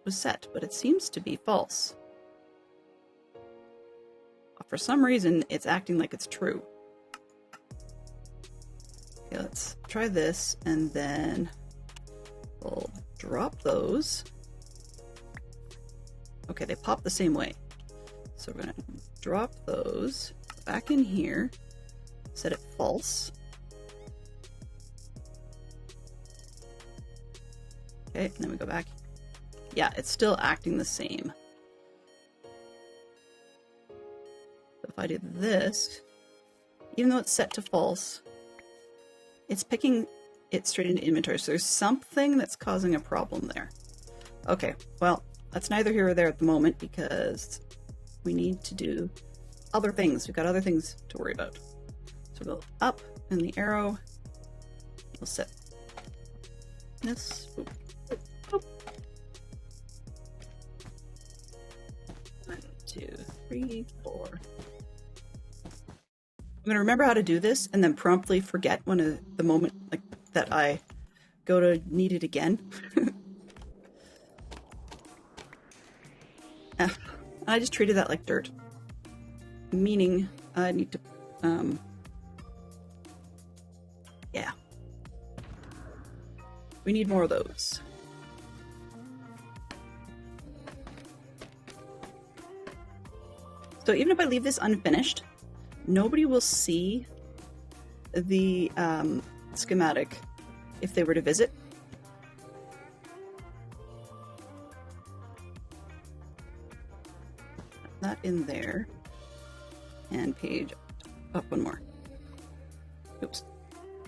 set, but it seems to be false. For some reason, it's acting like it's true. Okay, let's try this, and then we'll drop those. Okay, they pop the same way. So we're gonna drop those back in here, set it false. Okay, and then we go back. Yeah, it's still acting the same. So if I do this, even though it's set to false, it's picking it straight into inventory. So there's something that's causing a problem there. Okay, well, that's neither here or there at the moment because we need to do other things. We've got other things to worry about. So we'll go up in the arrow. We'll set this. Oop, oop, oop. 1, 2, 3, 4. I'm going to remember how to do this and then promptly forget when the moment like that I go to need it again. I just treated that like dirt. Meaning I need to, yeah. We need more of those. So even if I leave this unfinished, nobody will see the schematic if they were to visit. That in there. And page up one more. Oops.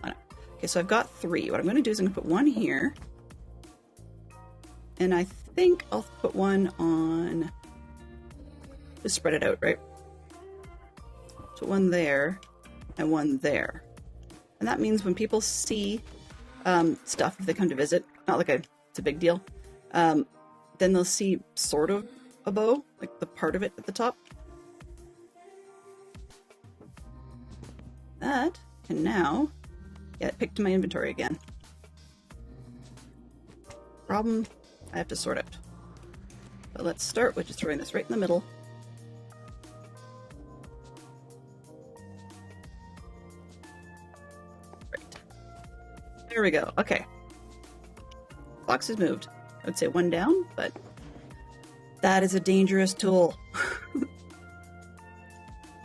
Oh, no. Okay, so I've got 3. What I'm going to do is I'm going to put one here. And I think I'll put one on... Just spread it out, right? So one there and one there. And that means when people see stuff, if they come to visit, not like it's a big deal, then they'll see sort of a bow, like the part of it at the top. That can now get picked to my inventory again. Problem I have to sort out. But let's start with just throwing this right in the middle. Right. There we go. Okay. Box is moved. I would say one down, but that is a dangerous tool.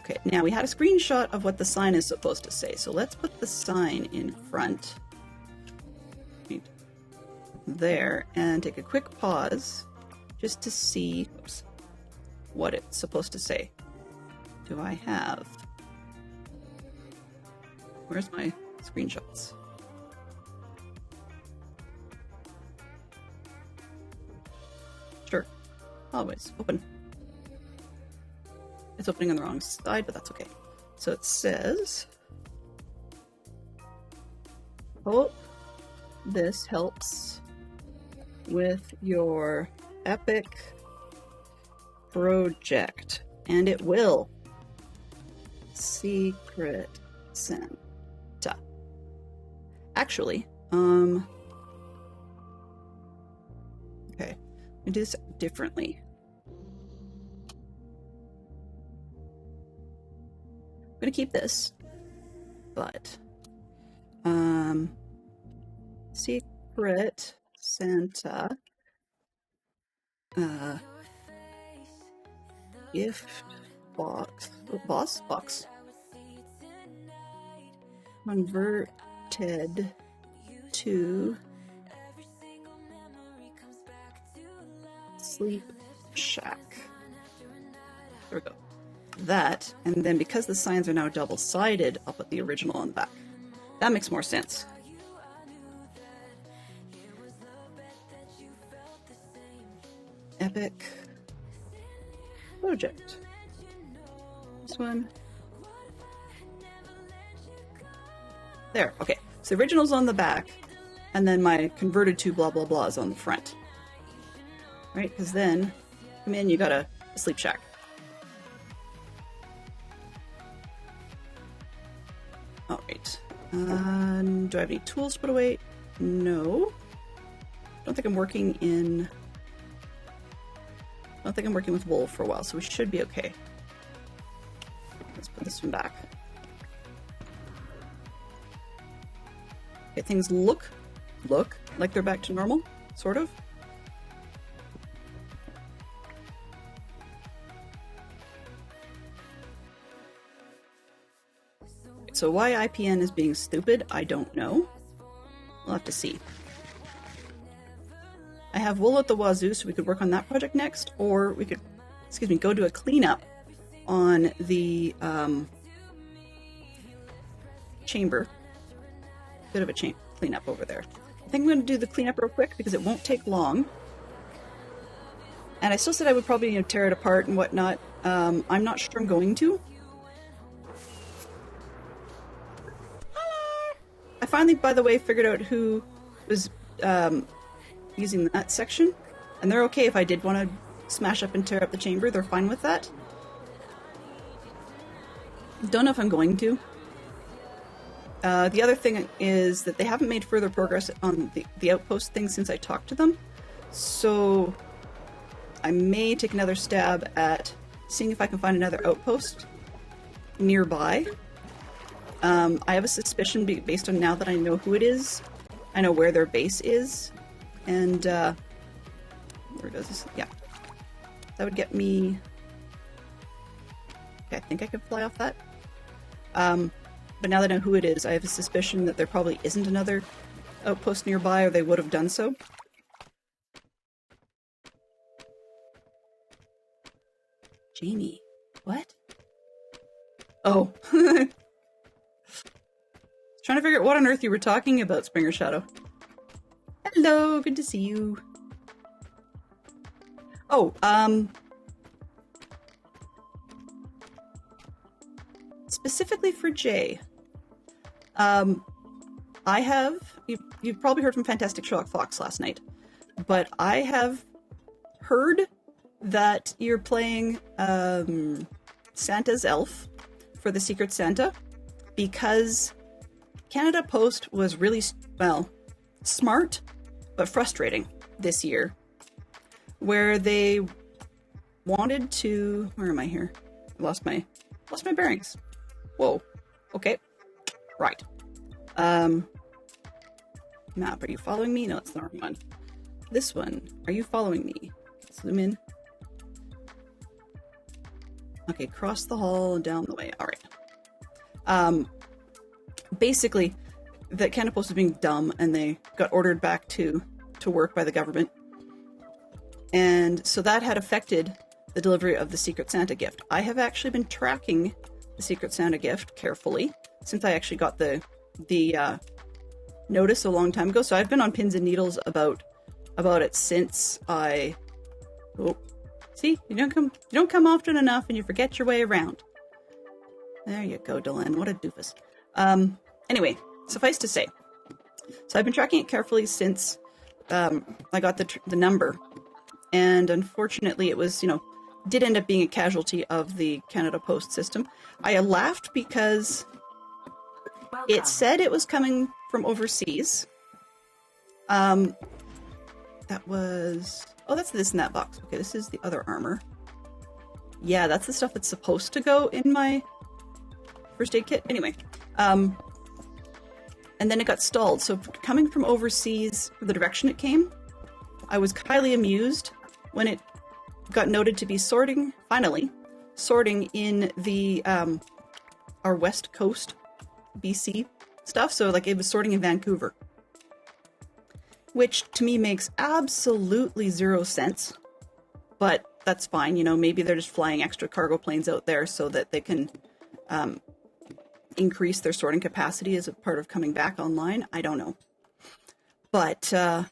Okay, now we had a screenshot of what the sign is supposed to say, so let's put the sign in front. Right there, and take a quick pause just to see what it's supposed to say. Do I have... Where's my screenshots? Sure. Always. Open. It's opening on the wrong side, but that's okay. So it says, hope this helps with your epic project. And it will. Secret Santa. Actually, okay, I'm gonna do this differently. I'm gonna keep this, but Secret Santa gift box, box converted to sleep shack. There we go. That, and then because the signs are now double-sided, I'll put the original on the back. That makes more sense. Epic project. This one. There, okay. So the original's on the back, and then my converted to blah blah blah is on the front. Right, because then, come in, you got a sleep shack. Alright. Do I have any tools to put away? No. Don't think I'm working with wool for a while, so we should be okay. Let's put this one back. Okay, things look like they're back to normal, sort of. So why IPN is being stupid, I don't know. We'll have to see. I have wool at the wazoo, so we could work on that project next, or we could, go do a cleanup on the chamber. Bit of a cleanup over there. I think I'm going to do the cleanup real quick because it won't take long. And I still said I would probably tear it apart and whatnot. I'm not sure I'm going to. I finally, by the way, figured out who was using that section, and they're okay if I did want to smash up and tear up the chamber. They're fine with that. Don't know if I'm going to. The other thing is that they haven't made further progress on the outpost thing since I talked to them, so I may take another stab at seeing if I can find another outpost nearby. I have a suspicion based on now that I know who it is. I know where their base is, and where does this? Yeah, that would get me. Okay, I think I could fly off that. But now that I know who it is, I have a suspicion that there probably isn't another outpost nearby, or they would have done so. Jamie, what? Oh. Trying to figure out what on earth you were talking about, Springer Shadow. Hello, good to see you. Oh, specifically for Jay, I have, you've probably heard from Fantastic Sherlock Fox last night, but I have heard that you're playing Santa's Elf for the Secret Santa because Canada Post was really, well, smart but frustrating this year, where they wanted to, where am I here? I lost my bearings. Whoa. Okay. Right. Map, are you following me? No, it's the wrong one. This one. Are you following me? Zoom in. Okay, cross the hall and down the way. All right. Basically, the Canada Post was being dumb, and they got ordered back to work by the government. And so that had affected the delivery of the Secret Santa gift. I have actually been tracking the Secret Santa gift carefully since I actually got the notice a long time ago. So I've been on pins and needles about it since I. Oh, see, you don't come often enough, and you forget your way around. There you go, Dylan. What a doofus. Anyway, suffice to say, so I've been tracking it carefully since I got the number, and unfortunately, it was did end up being a casualty of the Canada Post system. I laughed because It said it was coming from overseas. That was... Oh, that's this in that box. Okay, this is the other armor. Yeah, that's the stuff that's supposed to go in my first aid kit. Anyway, and then it got stalled. So coming from overseas, the direction it came, I was highly amused when it got noted to be sorting, finally, sorting in the, our West Coast, BC stuff. So like it was sorting in Vancouver. Which to me makes absolutely zero sense, but that's fine. You know, maybe they're just flying extra cargo planes out there so that they can increase their sorting capacity as a part of coming back online. I don't know. But, oh,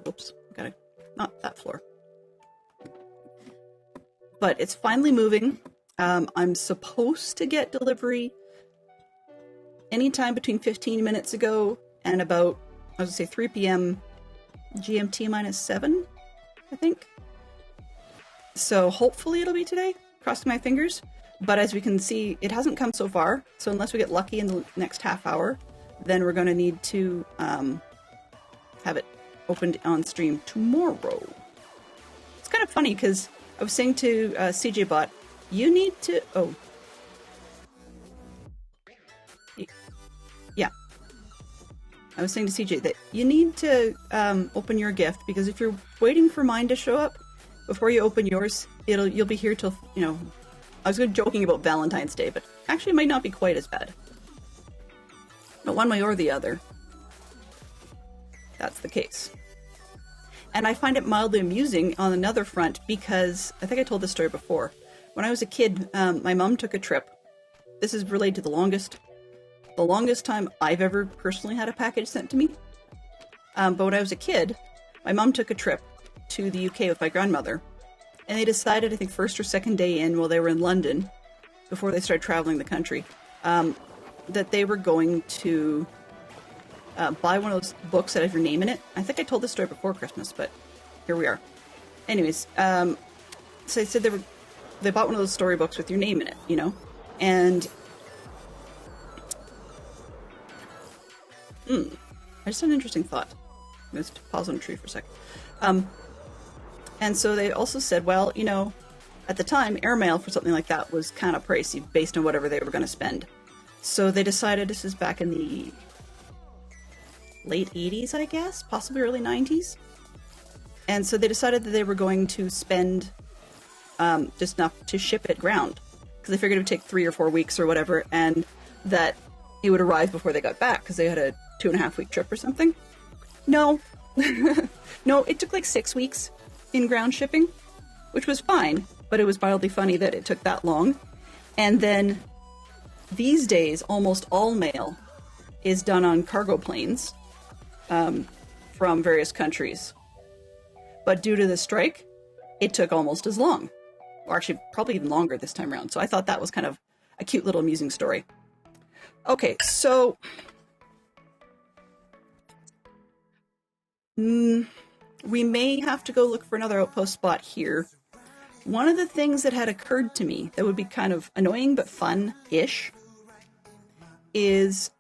whoops, gotta, not that floor. But it's finally moving. I'm supposed to get delivery anytime between 15 minutes ago and about, I was gonna say 3 p.m. GMT -7, I think. So hopefully it'll be today, crossing my fingers. But as we can see, it hasn't come so far. So unless we get lucky in the next half hour, then we're gonna need to have it opened on stream tomorrow. It's kind of funny because I was saying to CJBot, you need to, oh. Yeah. I was saying to CJ that you need to open your gift, because if you're waiting for mine to show up before you open yours, you'll be here till, you know, I was joking about Valentine's Day, but actually it might not be quite as bad. But one way or the other, that's the case. And I find it mildly amusing on another front because, I think I told this story before, when I was a kid, my mom took a trip. This is related to the longest time I've ever personally had a package sent to me. But when I was a kid, my mom took a trip to the UK with my grandmother, and they decided, I think first or second day in while they were in London, before they started traveling the country, that they were going to buy one of those books that has your name in it. I think I told this story before Christmas, but here we are. Anyways, so they said they bought one of those storybooks with your name in it, you know, and I just had an interesting thought. I'm going to pause on a tree for a second. And so they also said, well, you know, at the time, airmail for something like that was kind of pricey based on whatever they were going to spend. So they decided, this is back in the late 80s, I guess, possibly early 90s. And so they decided that they were going to spend just enough to ship it ground, because they figured it would take 3 or 4 weeks or whatever, and that it would arrive before they got back, because they had a 2.5-week trip or something. No. No, it took like 6 weeks in ground shipping, which was fine, but it was mildly funny that it took that long. And then these days, almost all mail is done on cargo planes from various countries. But due to the strike, it took almost as long. Or actually, probably even longer this time around. So I thought that was kind of a cute little amusing story. Okay, so we may have to go look for another outpost spot here. One of the things that had occurred to me that would be kind of annoying but fun-ish is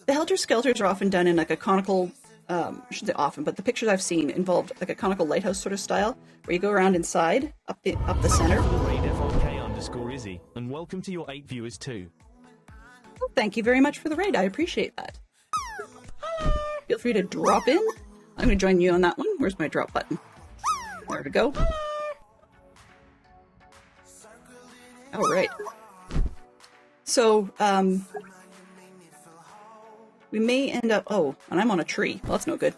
the helter-skelters are often done in like a conical, I shouldn't say often, but the pictures I've seen involved like a conical lighthouse sort of style, where you go around inside, up the center. Izzy, and welcome to your 8 viewers too. Well, thank you very much for the raid, I appreciate that. Feel free to drop in. I'm going to join you on that one. Where's my drop button? There we go. All right. So, we may end up... Oh, and I'm on a tree. Well, that's no good.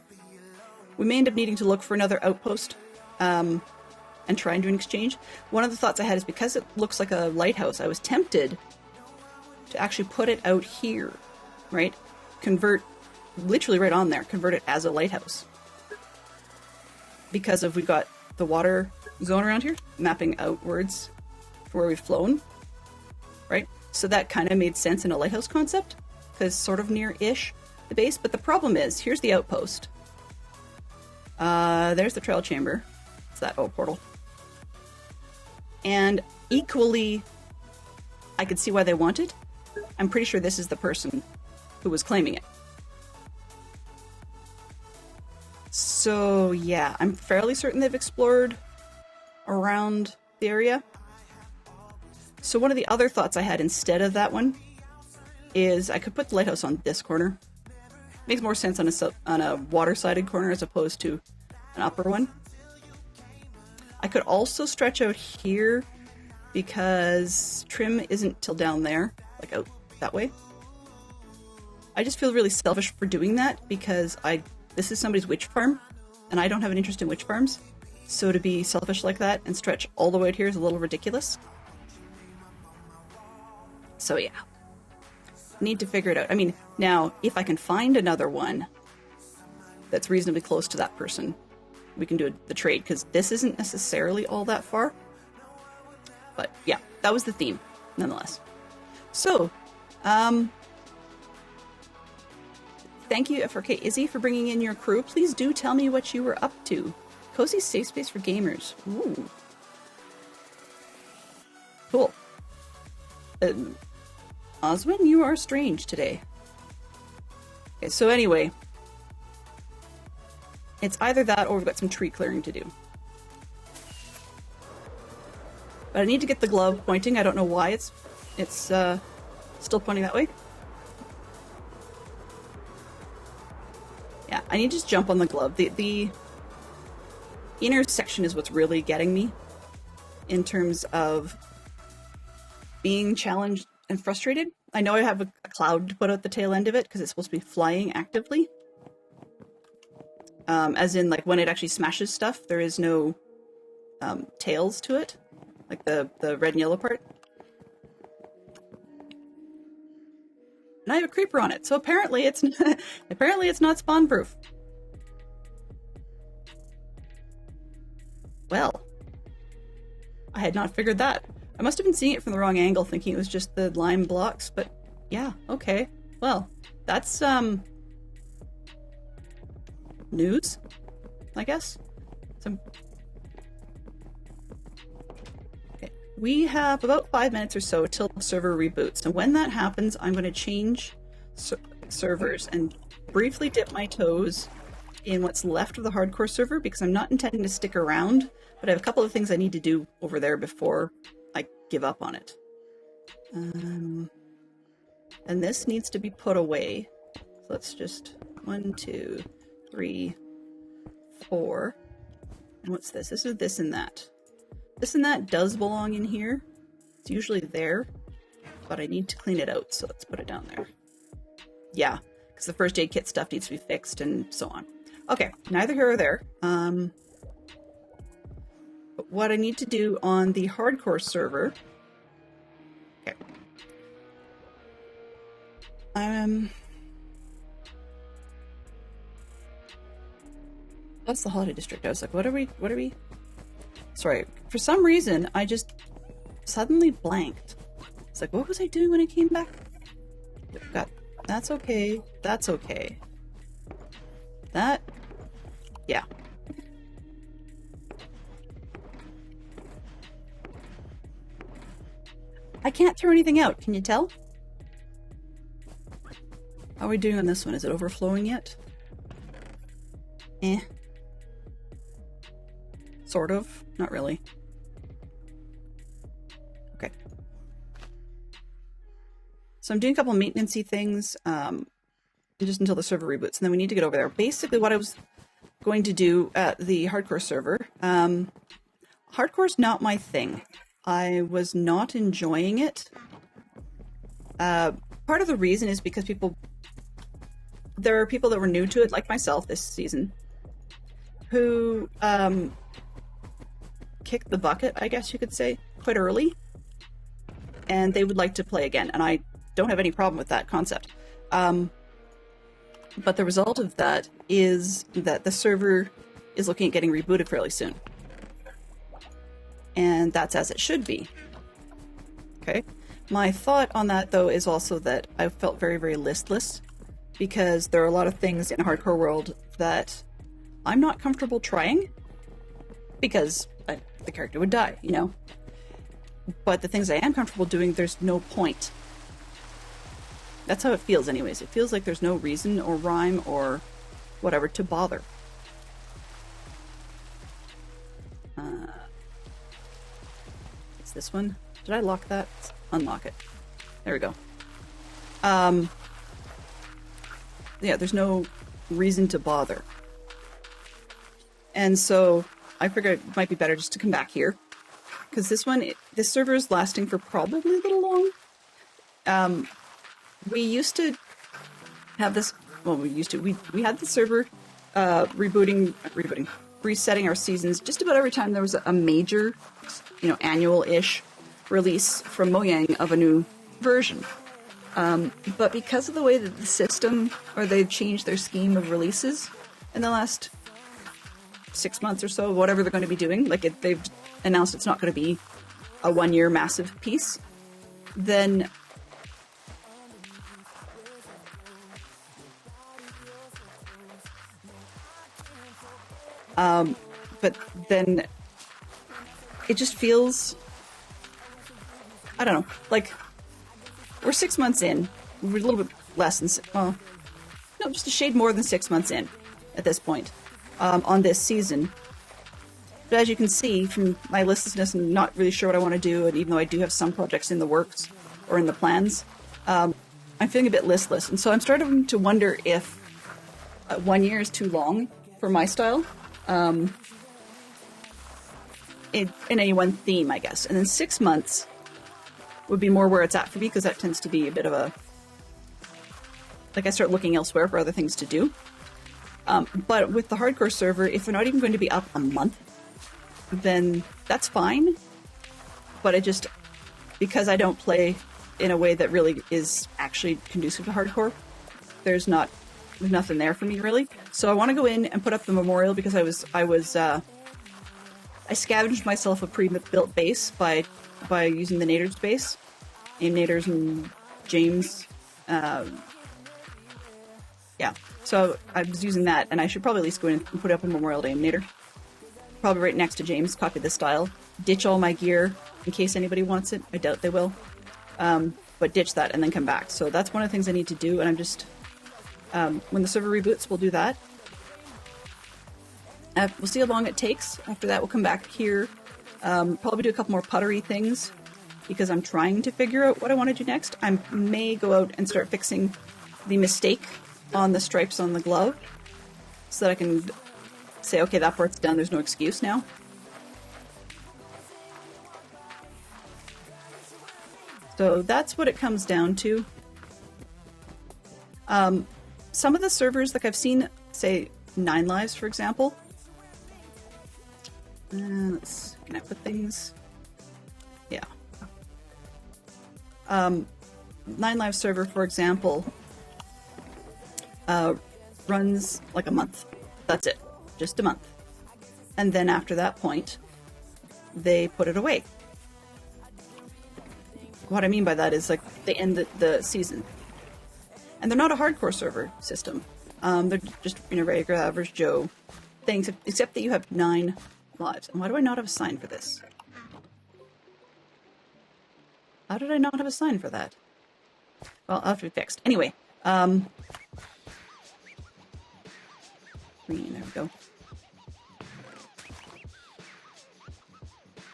We may end up needing to look for another outpost and try and do an exchange. One of the thoughts I had is because it looks like a lighthouse, I was tempted to actually put it out here, right? Convert, literally right on there, convert it as a lighthouse. Because we've got the water zone around here, mapping outwards for where we've flown, right? So that kind of made sense in a lighthouse concept, because sort of near-ish the base. But the problem is, here's the outpost. There's the trail chamber. It's that, oh, portal. And equally, I could see why they wanted, I'm pretty sure this is the person who was claiming it. So yeah, I'm fairly certain they've explored around the area. So one of the other thoughts I had instead of that one is I could put the lighthouse on this corner. Makes more sense on a water-sided corner as opposed to an upper one. I could also stretch out here because trim isn't till down there, like out that way. I just feel really selfish for doing that because this is somebody's witch farm and I don't have an interest in witch farms. So to be selfish like that and stretch all the way out here is a little ridiculous. So yeah, need to figure it out. I mean, now if I can find another one that's reasonably close to that person, we can do the trade, because this isn't necessarily all that far. But yeah, that was the theme, nonetheless. So, thank you, FRK Izzy, for bringing in your crew. Please do tell me what you were up to. Cozy safe space for gamers. Ooh. Cool. Oswin, you are strange today. Okay, so anyway, it's either that or we've got some tree clearing to do. But I need to get the glove pointing. I don't know why it's still pointing that way. Yeah, I need to just jump on the glove. The inner section is what's really getting me in terms of being challenged and frustrated. I know I have a cloud to put out the tail end of it because it's supposed to be flying actively. As in, like, when it actually smashes stuff, there is no tails to it, like the red and yellow part. And I have a creeper on it, so apparently it's apparently it's not spawn proof. Well, I had not figured that. I must have been seeing it from the wrong angle, thinking it was just the lime blocks, but yeah, okay. Well, that's news, I guess. Okay. We have about 5 minutes or so till the server reboots, and when that happens, I'm going to change servers and briefly dip my toes in what's left of the hardcore server, because I'm not intending to stick around, but I have a couple of things I need to do over there before I give up on it. And this needs to be put away. So let's just 1, 2, 3, 4. And what's this? This is this and that. This and that does belong in here. It's usually there, but I need to clean it out, so let's put it down there. Yeah, because the first aid kit stuff needs to be fixed and so on. Okay, neither here or there. But what I need to do on the hardcore server... Okay. That's the holiday district. I was like, what are we? Sorry, for some reason, I just suddenly blanked. It's like, what was I doing when I came back? That's okay. That's okay. Yeah. I can't throw anything out, can you tell? How are we doing on this one? Is it overflowing yet? Eh. Sort of. Not really. Okay. So I'm doing a couple maintenance-y things, just until the server reboots, and then we need to get over there. Basically, what I was going to do at the hardcore server, hardcore's not my thing. I was not enjoying it. Part of the reason is because there are people that were new to it, like myself this season, who kicked the bucket, I guess you could say, quite early, and they would like to play again, and I don't have any problem with that concept. But the result of that is that the server is looking at getting rebooted fairly soon. And that's as it should be. Okay. My thought on that, though, is also that I felt very, very listless, because there are a lot of things in a hardcore world that I'm not comfortable trying, because the character would die, you know? But the things I am comfortable doing, there's no point That's how it feels anyways. It feels like there's no reason or rhyme or whatever to bother. It's this one. Did I lock that? Let's unlock it. There we go. Yeah, there's no reason to bother. And so I figured it might be better just to come back here. Because this server is lasting for probably a little long. We used to have this, well, we had the server resetting our seasons just about every time there was a major, annual-ish release from Mojang of a new version. But because of the way that the system, or they've changed their scheme of releases in the last 6 months or so, whatever they're going to be doing, they've announced it's not going to be a 1-year massive piece, then but then it just feels, I don't know, like we're 6 months in. We're a little bit less than, just a shade more than 6 months in at this point on this season. But as you can see from my listlessness and not really sure what I want to do, and even though I do have some projects in the works or in the plans, I'm feeling a bit listless. And so I'm starting to wonder if 1 year is too long for my style. In any one theme, I guess. And then 6 months would be more where it's at for me, because that tends to be a bit of a, I start looking elsewhere for other things to do. But with the hardcore server, if they're not even going to be up a month, then that's fine. But because I don't play in a way that really is actually conducive to hardcore, there's nothing there for me really. So I want to go in and put up the memorial, because I scavenged myself a pre-built base by using the Naders base, and Naders and James. Yeah, so I was using that, and I should probably at least go in and put up a Memorial Day Nader. Probably right next to James, copy the style. Ditch all my gear in case anybody wants it. I doubt they will. But ditch that and then come back. So that's one of the things I need to do, and I'm just... when the server reboots, we'll do that. We'll see how long it takes. After that, we'll come back here. Probably do a couple more puttery things, because I'm trying to figure out what I want to do next. I may go out and start fixing the mistake on the stripes on the glove, so that I can say, okay, that part's done, there's no excuse now. So that's what it comes down to. Some of the servers, like I've seen, say, 9 Lives, for example. Can I put things? Yeah. 9 Lives server, for example, runs like a month. That's it. Just a month. And then after that point, they put it away. What I mean by that is, like, they end the season. And they're not a hardcore server system. They're just, regular average Joe things, except that you have 9 lives. And why do I not have a sign for this? How did I not have a sign for that? Well, I'll have to be fixed. Anyway, green, there we go.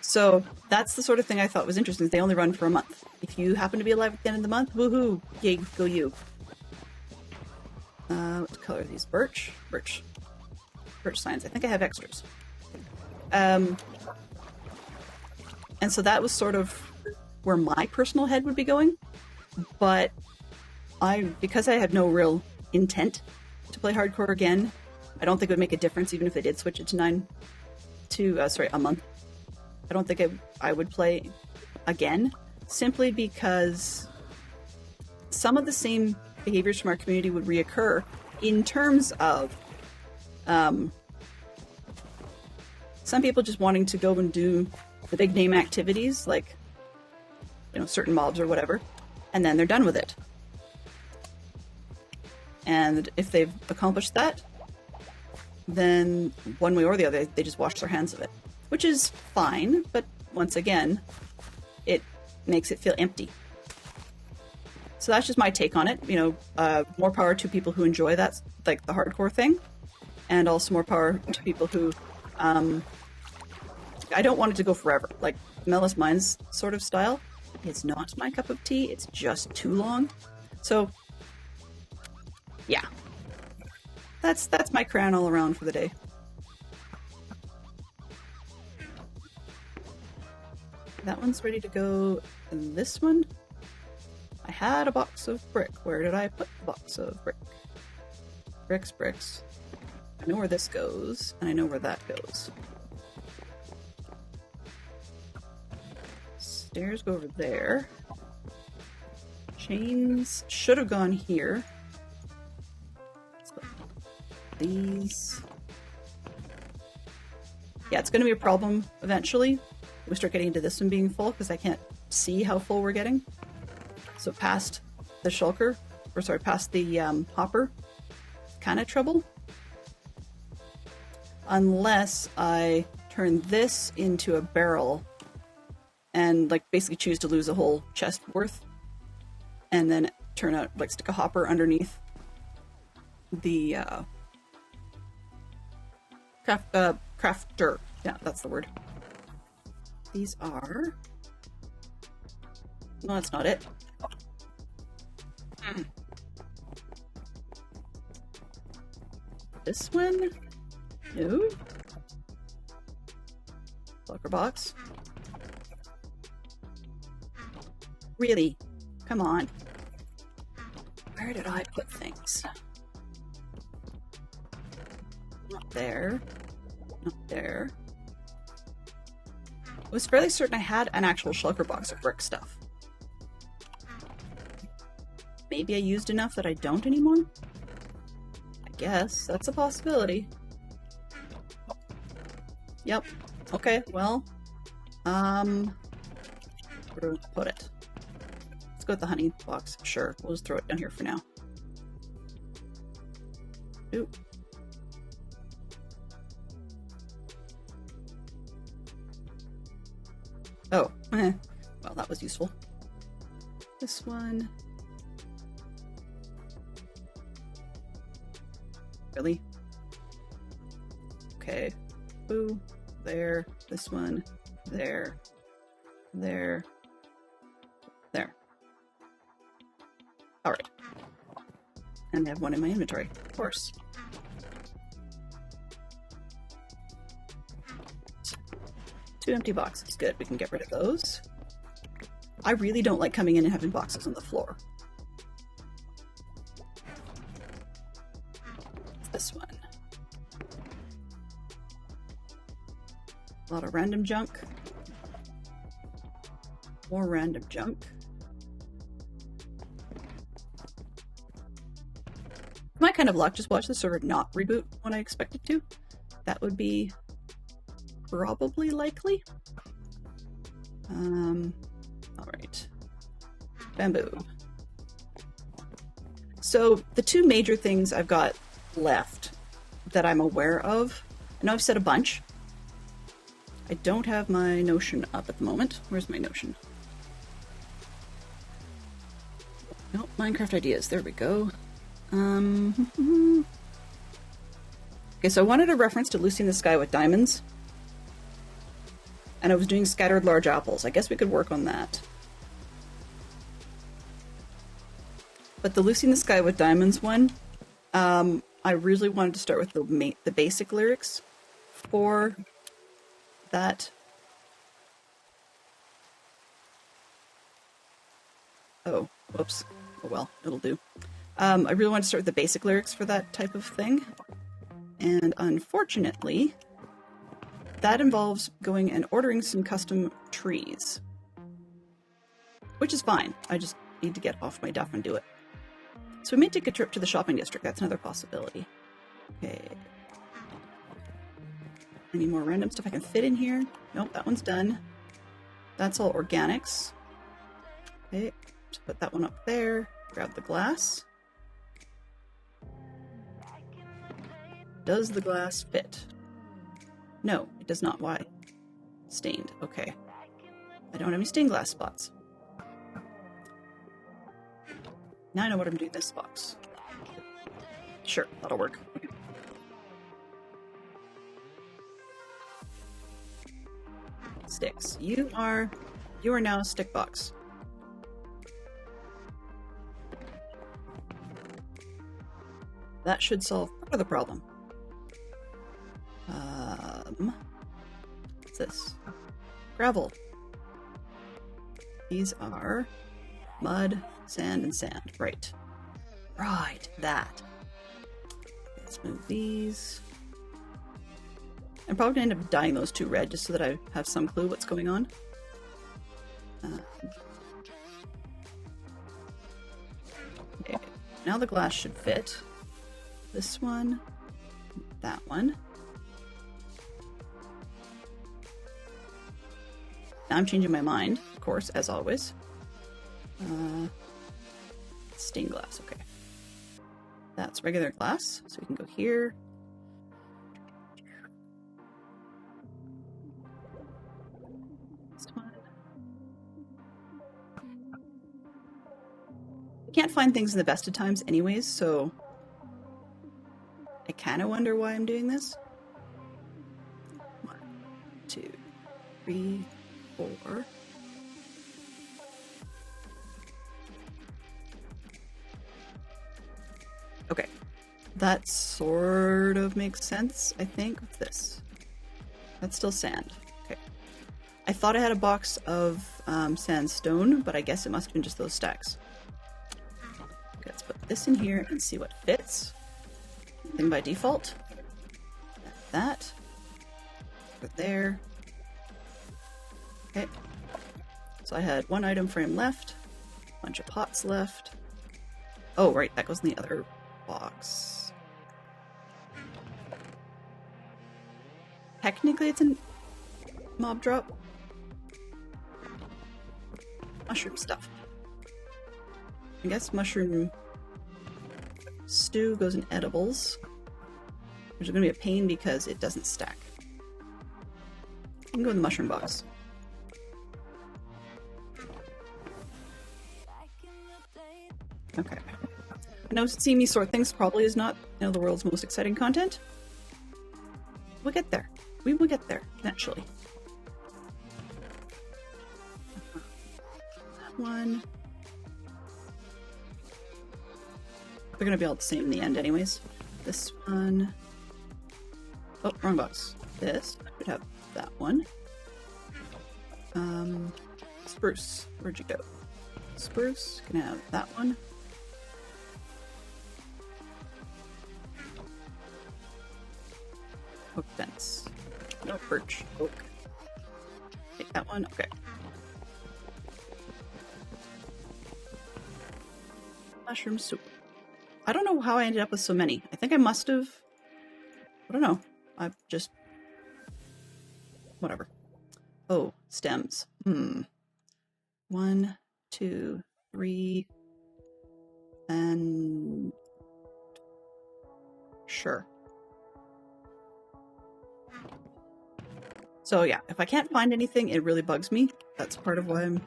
So that's the sort of thing I thought was interesting. They only run for a month. If you happen to be alive at the end of the month, woohoo! Yay, go you. What color are these? Birch? Birch. Birch signs. I think I have extras. And so that was sort of where my personal head would be going. But because I had no real intent to play hardcore again, I don't think it would make a difference even if they did switch it to a month. I don't think I would play again, simply because some of the same behaviors from our community would reoccur in terms of some people just wanting to go and do the big name activities, like, certain mobs or whatever, and then they're done with it. And if they've accomplished that, then one way or the other, they just wash their hands of it. Which is fine, but once again, it makes it feel empty. So that's just my take on it. You know, more power to people who enjoy that, like the hardcore thing, and also more power to people who, I don't want it to go forever. Like Mellis Minds sort of style, it's not my cup of tea. It's just too long. So, yeah, that's my crayon all around for the day. That one's ready to go. And this one, I had a box of brick. Where did I put the box of brick? Bricks. I know where this goes, and I know where that goes. Stairs go over there. Chains should have gone here. These. Yeah, it's going to be a problem eventually. We start getting into this one being full because I can't see how full we're getting. So past the shulker, or sorry, past the hopper, kind of trouble. Unless I turn this into a barrel and like basically choose to lose a whole chest worth and then turn out, like stick a hopper underneath the crafter. Yeah, that's the word. These are... No, that's not it. This one? No. Locker box. Really? Come on. Where did I put things? Not there. Not there. I was fairly certain I had an actual shulker box of brick stuff. Maybe I used enough that I don't anymore? I guess that's a possibility. Yep. Okay, well, where do I put it? Let's go with the honey box. Sure, we'll just throw it down here for now. Ooh. Oh, well, that was useful. This one. Really? Okay. Boo. There. This one. There. There. There. Alright. And I have one in my inventory, of course. Two empty boxes. Good, we can get rid of those. I really don't like coming in and having boxes on the floor. This one. A lot of random junk. More random junk. My kind of luck, just watch the server not reboot when I expect it to. That would be probably likely. Alright. Bamboo. So the two major things I've got left that I'm aware of, I know I've said a bunch. I don't have my Notion up at the moment. Where's my Notion? Nope, Minecraft ideas. There we go. Okay, so I wanted a reference to Lucy in the Sky with Diamonds. And I was doing scattered large apples. I guess we could work on that. But the Lucy in the Sky with Diamonds one, I really wanted to start with the basic lyrics for that. Oh, whoops. Oh well, it'll do. I really wanted to start with the basic lyrics for that type of thing. And unfortunately, that involves going and ordering some custom trees. Which is fine. I just need to get off my duff and do it. So we may take a trip to the shopping district. That's another possibility. Okay. Any more random stuff I can fit in here? Nope, that one's done. That's all organics. Okay, just put that one up there. Grab the glass. Does the glass fit? No, it does not. Why? Stained. Okay. I don't have any stained glass spots. Now I know what I'm doing this box. Sure, that'll work. Okay. Sticks. You are now a stick box. That should solve part of the problem. What's this? Gravel. These are mud, sand, and sand. Right. Right, that. Let's move these. I'm probably going to end up dyeing those two red just so that I have some clue what's going on. Okay. Now the glass should fit. This one, that one. Now I'm changing my mind, of course, as always. Stained glass, okay. That's regular glass, so we can go here. Next one. I can't find things in the best of times anyways, so I kind of wonder why I'm doing this. 1, 2, 3, 4. Okay, that sort of makes sense, I think. What's this? That's still sand. Okay. I thought I had a box of sandstone, but I guess it must have been just those stacks. Okay, let's put this in here and see what fits. Thing by default. That. Put there. Okay. So I had one item frame left, a bunch of pots left. Oh, right, that goes in the other box. Technically, it's a mob drop. Mushroom stuff. I guess mushroom stew goes in edibles, which is going to be a pain because it doesn't stack. You can go in the mushroom box. Okay. I know seeing me sort things probably is not, the world's most exciting content. We'll get there. We will get there, eventually. That one. They're going to be all the same in the end anyways. This one. Oh, wrong box. This. Should have that one. Spruce. Where'd you go? Spruce. Can have that one. Oak fence. No, birch. Oak. Take that one. Okay. Mushroom soup. I don't know how I ended up with so many. I think I must have... I don't know. I've just... Whatever. Oh, stems. 1, 2, 3... And... Sure. So yeah, if I can't find anything, it really bugs me. That's part of why I'm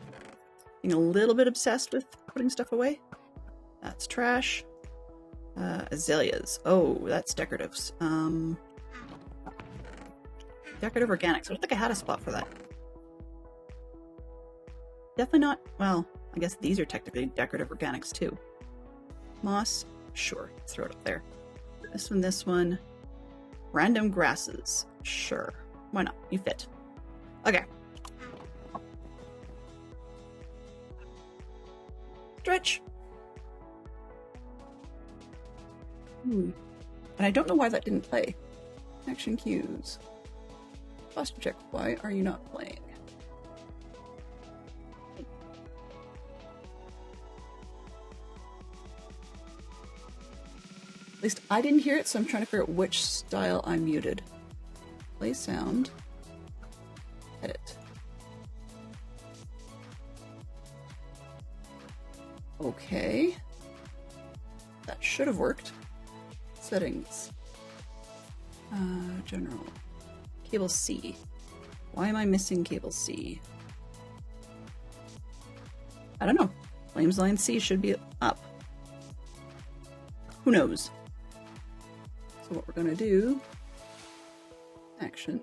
being a little bit obsessed with putting stuff away. That's trash. Azaleas. Oh, that's decoratives. Decorative organics. I don't think I had a spot for that. Definitely not. Well, I guess these are technically decorative organics too. Moss. Sure. Throw it up there. This one. Random grasses. Sure. Why not? You fit. Okay. Stretch. And I don't know why that didn't play. Action cues. Posture check. Why are you not playing? At least I didn't hear it, so I'm trying to figure out which style I muted. Play sound. Edit. Okay. That should have worked. Settings. General. Cable C. Why am I missing cable C? I don't know. Flames line C should be up. Who knows? So what we're gonna do, actions.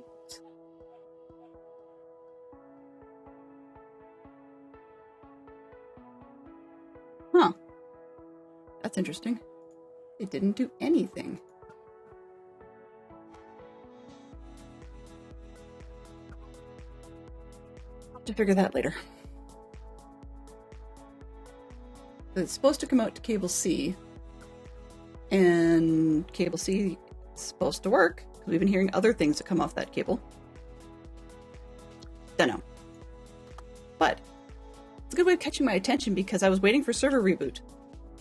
Huh. That's interesting. It didn't do anything. I'll have to figure that later. It's supposed to come out to cable C, and cable C is supposed to work. We've been hearing other things that come off that cable. Dunno. But it's a good way of catching my attention because I was waiting for server reboot,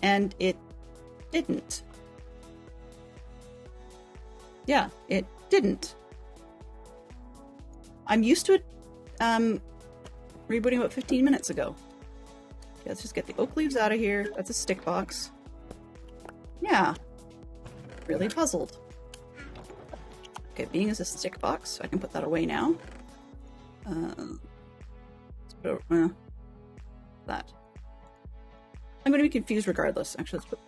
and it didn't. Yeah, it didn't. I'm used to it rebooting about 15 minutes ago. Okay, let's just get the oak leaves out of here. That's a stick box. Yeah. Really puzzled. Okay, being as a stick box, so I can put that away now. Let's put that. I'm going to be confused regardless. Actually, let's put...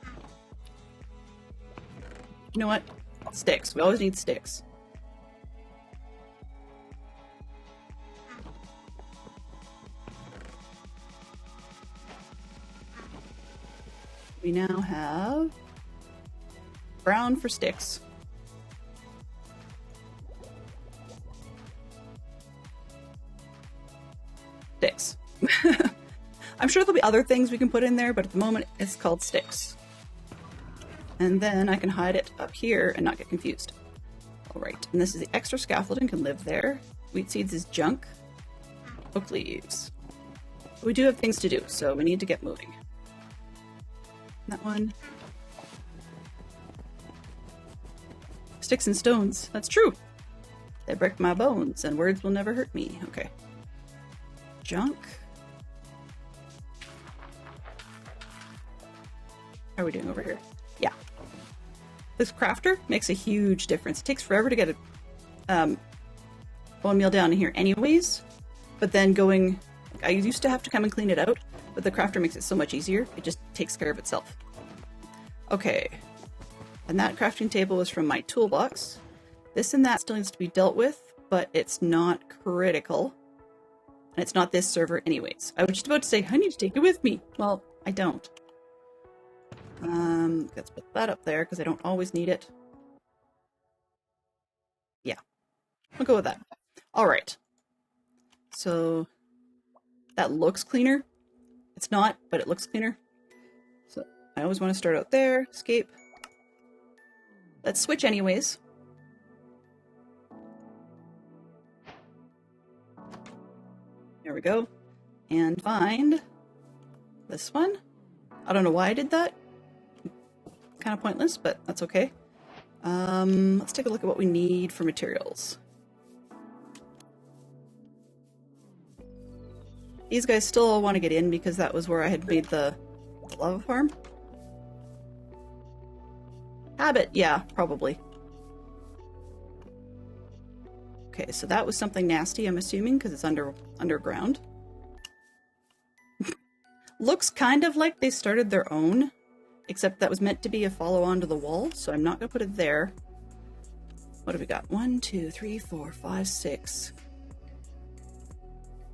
You know what? Sticks. We always need sticks. We now have brown for sticks. Sticks. I'm sure there'll be other things we can put in there, but at the moment it's called sticks. And then I can hide it up here and not get confused. All right, and this is the extra scaffolding, can live there. Wheat seeds is junk. Oak leaves. We do have things to do, so we need to get moving. That one. Sticks and stones. That's true. They break my bones, and words will never hurt me. Okay. Junk. How are we doing over here? Yeah. This crafter makes a huge difference. It takes forever to get a bone meal down in here anyways, but then going... I used to have to come and clean it out, but the crafter makes it so much easier. It just takes care of itself. Okay. And that crafting table was from my toolbox. This and that still needs to be dealt with, but it's not critical. And it's not this server anyways. I was just about to say, I need to take it with me. Well, I don't. Let's put that up there because I don't always need it. Yeah. I'll go with that. All right. So that looks cleaner. It's not, but it looks cleaner. So I always want to start out there. Escape. Let's switch anyways. There we go. And find this one. I don't know why I did that. Kind of pointless, but that's okay. Let's take a look at what we need for materials. These guys still all want to get in because that was where I had made the lava farm. Habit, yeah, probably. Okay, so that was something nasty, I'm assuming, because it's underground. Looks kind of like they started their own, except that was meant to be a follow-on to the wall, so I'm not going to put it there. What have we got? 1, 2, 3, 4, 5, 6.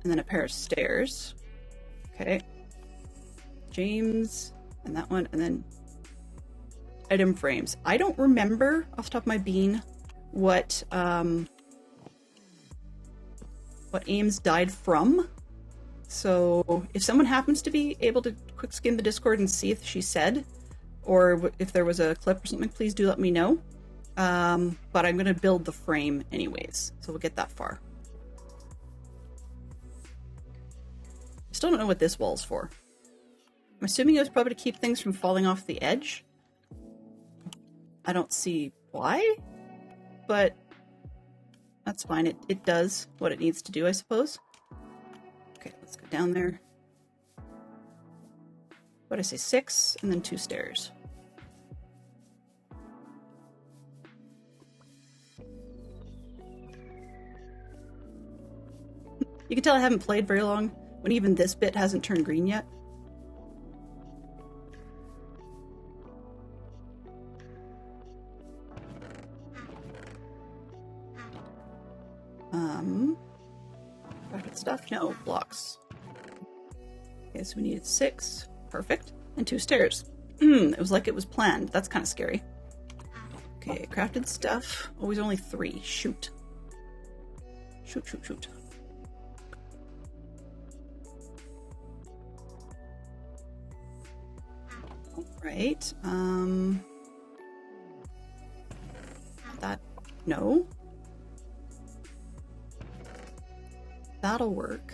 And then a pair of stairs. Okay. James, and that one, and then item frames. I don't remember off the top of my bean what Ames died from. So if someone happens to be able to quick skim the Discord and see if she said, or if there was a clip or something, please do let me know. But I'm going to build the frame anyways, so we'll get that far. Still don't know what this wall's for. I'm assuming it was probably to keep things from falling off the edge. I don't see why, but that's fine. It does what it needs to do, I suppose. Okay, let's go down there. What did I say? 6 and then 2 stairs. You can tell I haven't played very long when even this bit hasn't turned green yet. Crafted stuff? No, blocks. Okay, so we needed 6. Perfect. And 2 stairs. It was like it was planned. That's kind of scary. Okay, crafted stuff. Oh, there's only 3. Shoot. Shoot. Alright, that, no. That'll work.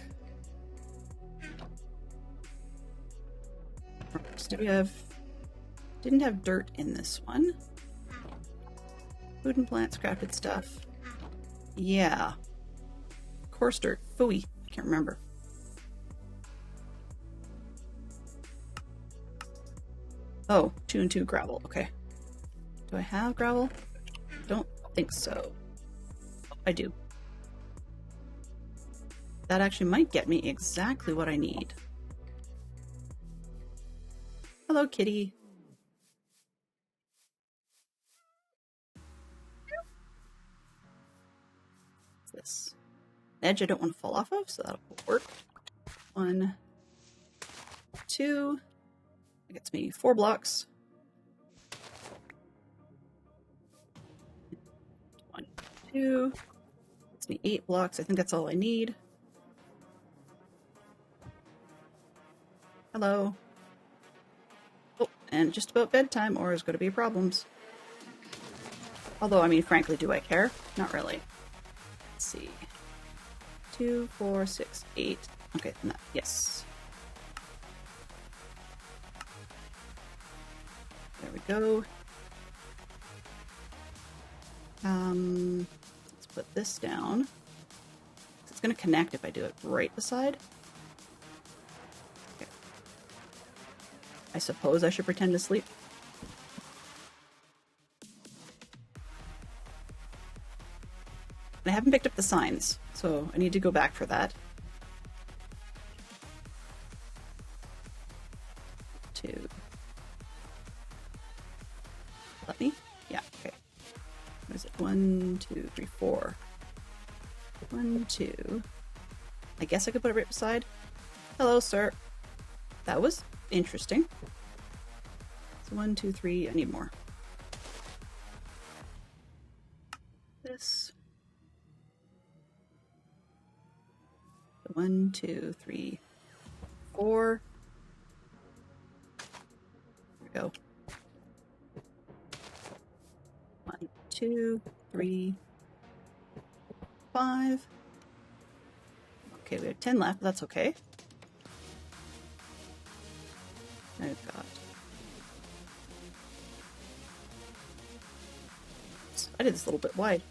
Didn't have dirt in this one. Food and plants, crafted stuff. Yeah. Coarse dirt. Phooey. I can't remember. Oh, 2 and 2 gravel. Okay. Do I have gravel? Don't think so. I do. That actually might get me exactly what I need. Hello, kitty. What's this? An edge I don't want to fall off of, so that'll work. 1, 2. That gets me 4 blocks. 1, 2. Gets me 8 blocks. I think that's all I need. Hello. Oh, and just about bedtime, or is going to be problems. Although, I mean, frankly, do I care? Not really. Let's see. 2, 4, 6, 8. Okay, yes. There we go. Let's put this down. It's going to connect if I do it right beside. Okay. I suppose I should pretend to sleep. And I haven't picked up the signs, so I need to go back for that. 2. Let me? Yeah, okay. What is it? 1, 2, 3, 4. 1, 2. I guess I could put it right beside. Hello, sir. That was interesting. So 1, 2, 3. I need more. This. 1, 2, 3, 4. There we go. 1, 2, 3, 5. Okay, we have 10 left, but that's okay. I've got... I did this a little bit wide.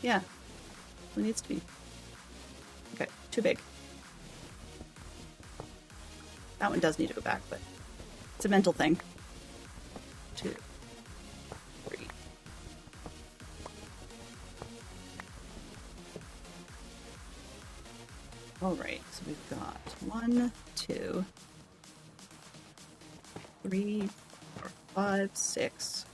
Yeah, it needs to be. Okay, too big. That one does need to go back, but it's a mental thing. 2, 3. Alright, so we've got 1, 2, 3, 4, 5, 6.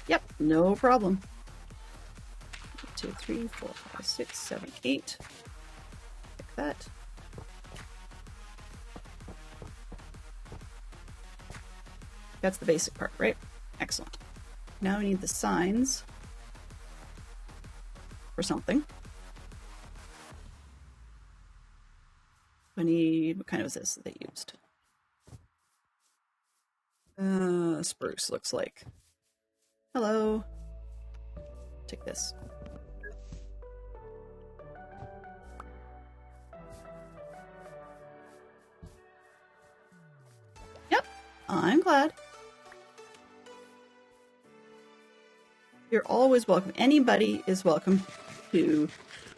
Yep, no problem. 2, 3, 4, 5, 6, 7, 8. Like that. That's the basic part, right? Excellent. Now we need the signs for something. I need, what kind was this that they used? Spruce looks like. Hello. Take this. Yep, I'm glad. You're always welcome. Anybody is welcome to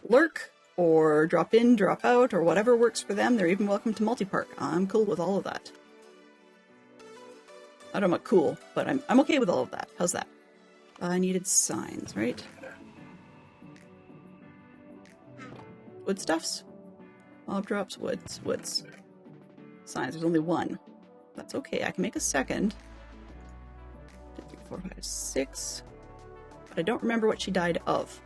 lurk or drop in, drop out, or whatever works for them. They're even welcome to multi-park. I'm cool with all of that. I don't know about cool, but I'm okay with all of that. How's that? I needed signs, right? wood stuffs. Mob drops, woods. Signs, there's only one. That's okay, I can make a second. 2, 3, 4, 5, 6. But I don't remember what she died of.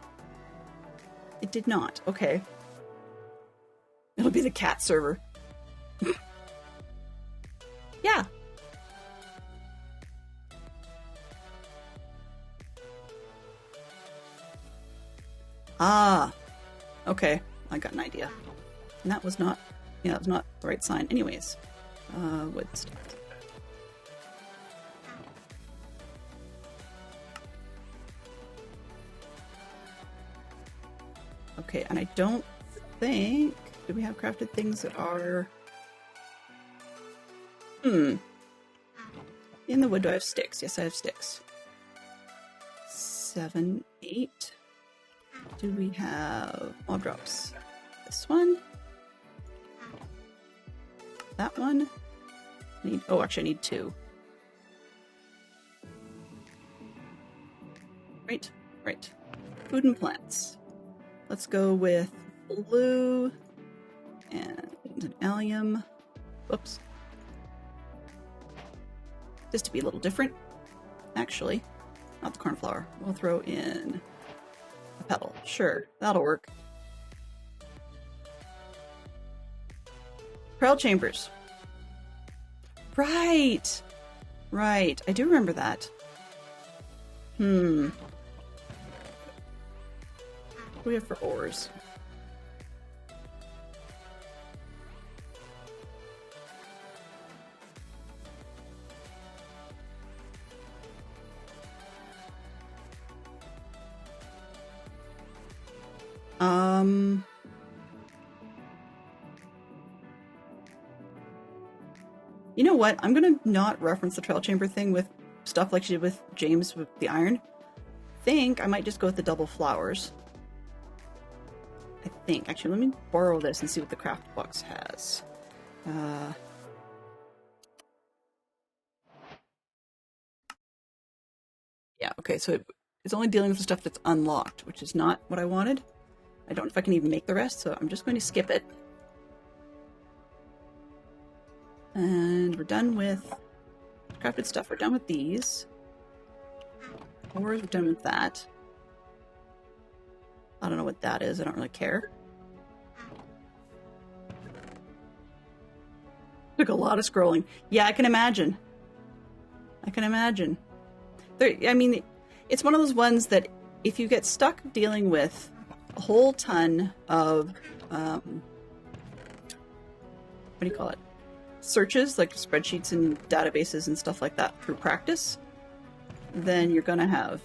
It did not, okay. It'll be the cat server. Yeah. Ah, okay, I got an idea. And that was not, yeah, that was not the right sign. Anyways, wood stuff. Okay, and I don't think, do we have crafted things that are, in the wood, do I have sticks? Yes, I have sticks. 7, 8. Do we have mob drops? This one? That one? Oh, actually I need 2. Right. Food and plants. Let's go with blue and an allium. Whoops. Just to be a little different, actually. Not the cornflower. We'll throw in a petal. Sure, that'll work. Pearl chambers. Right. I do remember that. What do we have for ores? You know what? I'm gonna not reference the trail chamber thing with stuff like she did with James with the iron. I might just go with the double flowers. I think. Actually, let me borrow this and see what the craft box has. Yeah, okay, so it's only dealing with the stuff that's unlocked, which is not what I wanted. I don't know if I can even make the rest, so I'm just going to skip it. And we're done with crafted stuff. We're done with these. Ores, we're done with that. I don't know what that is. I don't really care. Took a lot of scrolling. Yeah, I can imagine. I mean, it's one of those ones that if you get stuck dealing with a whole ton of, what do you call it? Searches, like spreadsheets and databases and stuff like that through practice, then you're going to have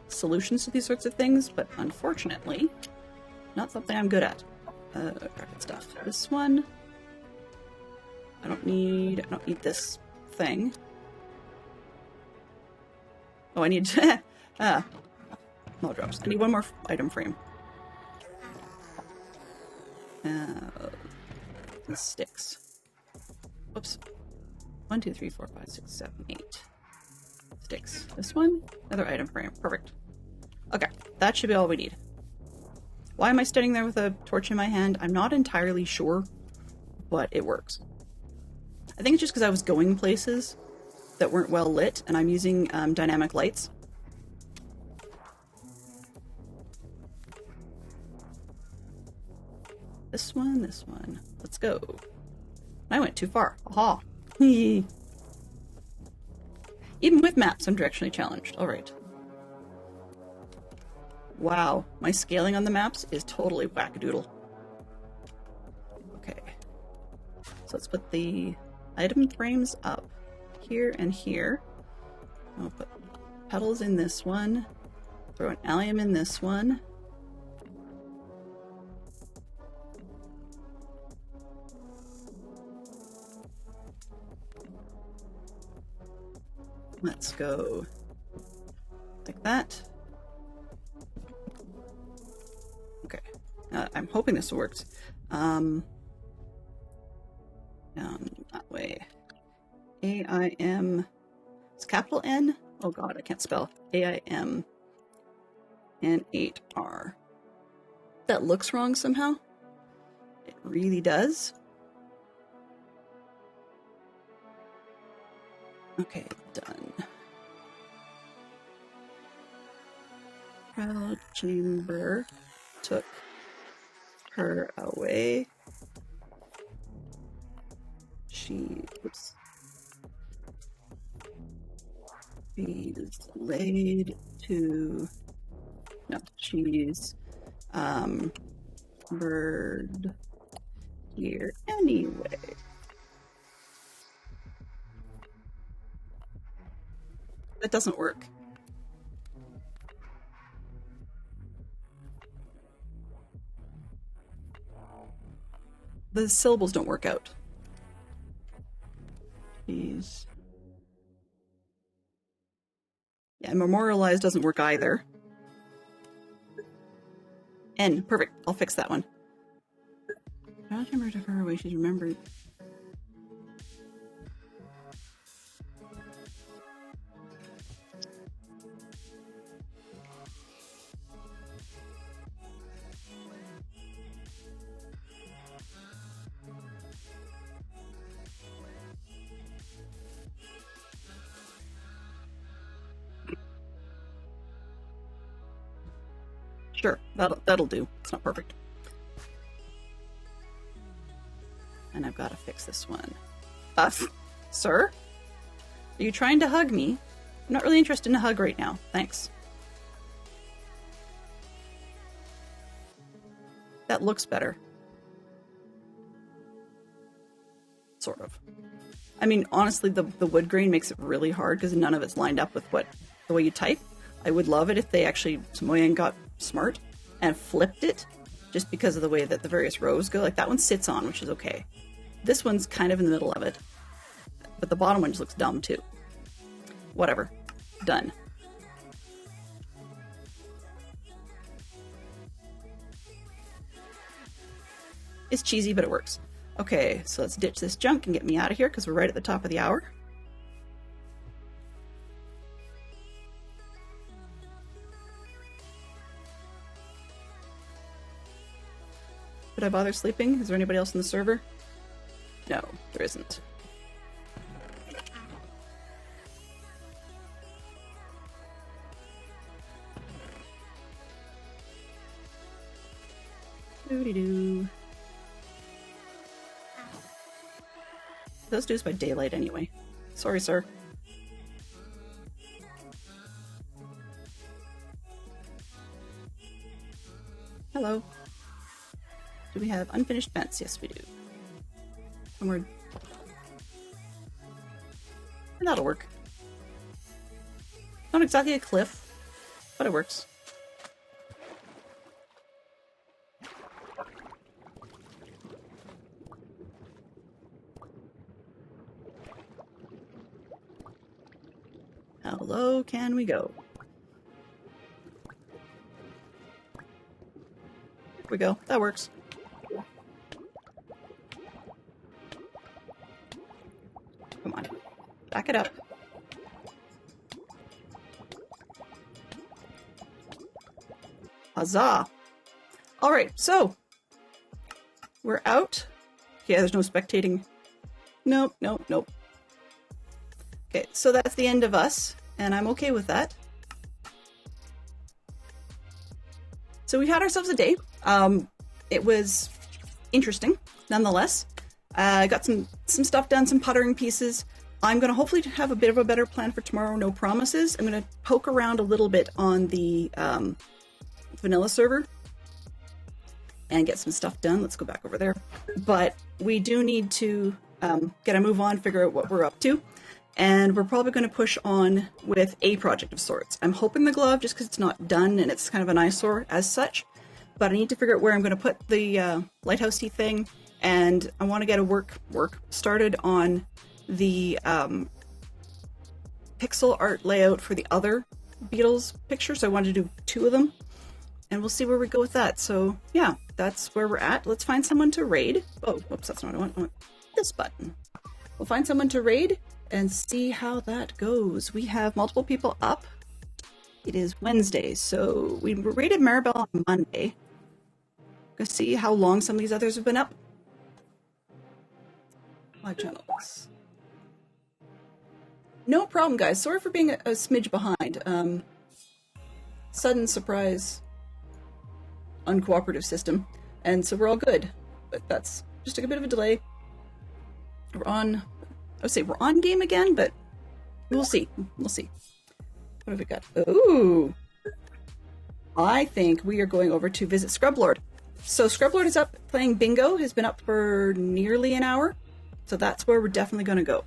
solutions to these sorts of things, but unfortunately, not something I'm good at. Crafted stuff. This one, I don't need this thing. Oh, I need no drops. I need one more item frame. Sticks. Whoops. 1, 2, 3, 4, 5, 6, 7, 8. Sticks. This one, another item frame. Perfect. Okay, that should be all we need. Why am I standing there with a torch in my hand? I'm not entirely sure, but it works. I think it's just because I was going places that weren't well lit, and I'm using dynamic lights. This one. Let's go. I went too far. Aha. Even with maps, I'm directionally challenged. Alright. Wow. My scaling on the maps is totally wackadoodle. Okay. So let's put the item frames up here and here. I'll put petals in this one. Throw an allium in this one. Let's go like that. Okay. I'm hoping this works. Down that way. AIM. It's capital N? Oh god, I can't spell. AIM and 8R. That looks wrong somehow. It really does. Okay, done. Proud Chamber took her away. Oops. She's laid to, no, she's bird here anyway. That doesn't work. The syllables don't work out. Jeez. Yeah, memorialize doesn't work either. N, perfect. I'll fix that one. I don't remember to her way she's remembered. Sure, that'll do. It's not perfect. And I've got to fix this one. Sir? Are you trying to hug me? I'm not really interested in a hug right now. Thanks. That looks better. Sort of. I mean, honestly, the wood grain makes it really hard because none of it's lined up with the way you type. I would love it if they actually, Samoyed got smart and flipped it just because of the way that the various rows go. Like that one sits on, which is okay. This one's kind of in the middle of it, but the bottom one just looks dumb too. Whatever. Done. It's cheesy, but it works. Okay, so let's ditch this junk and get me out of here because we're right at the top of the hour. Did I bother sleeping? Is there anybody else in the server? No, there isn't. Doody-doo. Those dues by daylight anyway. Sorry, sir. Hello. Do we have unfinished fence? Yes, we do. Onward. That'll work. Not exactly a cliff, but it works. How low can we go? Here we go. That works. Come on. Back it up. Huzzah! Alright, so we're out. Yeah, there's no spectating. Nope, nope, nope. Okay, so that's the end of us, and I'm okay with that. So we had ourselves a day. It was interesting, nonetheless. I got some stuff done, some puttering pieces. I'm going to hopefully have a bit of a better plan for tomorrow, no promises. I'm going to poke around a little bit on the vanilla server and get some stuff done. Let's go back over there. But we do need to get a move on, figure out what we're up to. And we're probably going to push on with a project of sorts. I'm hoping the glove, just because it's not done and it's kind of an eyesore as such. But I need to figure out where I'm going to put the lighthousey thing. And I want to get a work started on the pixel art layout for the other Beatles picture. So I wanted to do 2 of them. And we'll see where we go with that. So yeah, that's where we're at. Let's find someone to raid. Oh, whoops, that's not what I want. I want this button. We'll find someone to raid and see how that goes. We have multiple people up. It is Wednesday, so we raided Maribel on Monday. Gonna see how long some of these others have been up. Live channels. No problem, guys. Sorry for being a smidge behind. Sudden surprise, uncooperative system. And so we're all good. But that's just a bit of a delay. We're on, I would say we're on game again, but we'll see. We'll see. What have we got? Ooh. I think we are going over to visit Scrublord. So Scrublord is up playing bingo, has been up for nearly an hour. So that's where we're definitely going to go.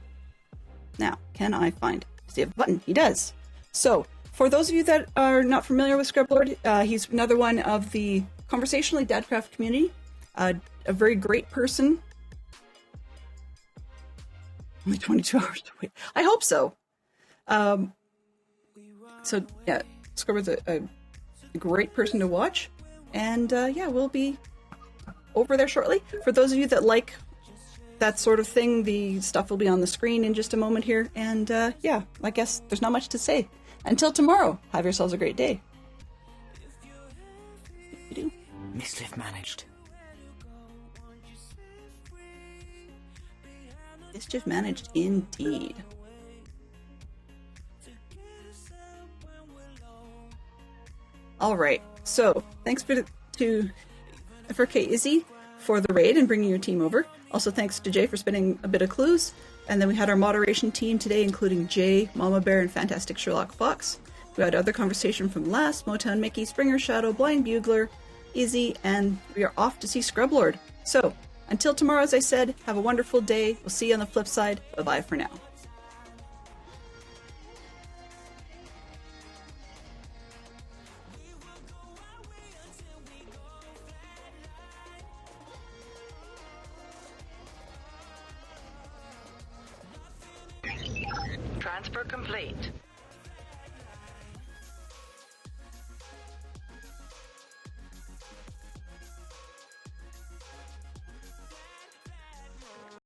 Now, can I find, does he have a button? He does. So, for those of you that are not familiar with Scrublord, he's another one of the conversationally Dadcraft community. A very great person. Only 22 hours to wait. I hope so. So, yeah, Scrublord's a great person to watch. And, yeah, we'll be over there shortly. For those of you that like that sort of thing, the stuff will be on the screen in just a moment here. And yeah, I guess there's not much to say. Until tomorrow, have yourselves a great day. Mischief managed. Mischief managed indeed. All right, so thanks to FRK Izzy for the raid and bringing your team over. Also thanks to Jay for spinning a bit of clues. And then we had our moderation team today, including Jay, Mama Bear, and Fantastic Sherlock Fox. We had other conversation from Lass, Motown Mickey, Springer Shadow, Blind Bugler, Izzy, and we are off to see Scrublord. So, until tomorrow, as I said, have a wonderful day. We'll see you on the flip side. Bye-bye for now. Transfer complete.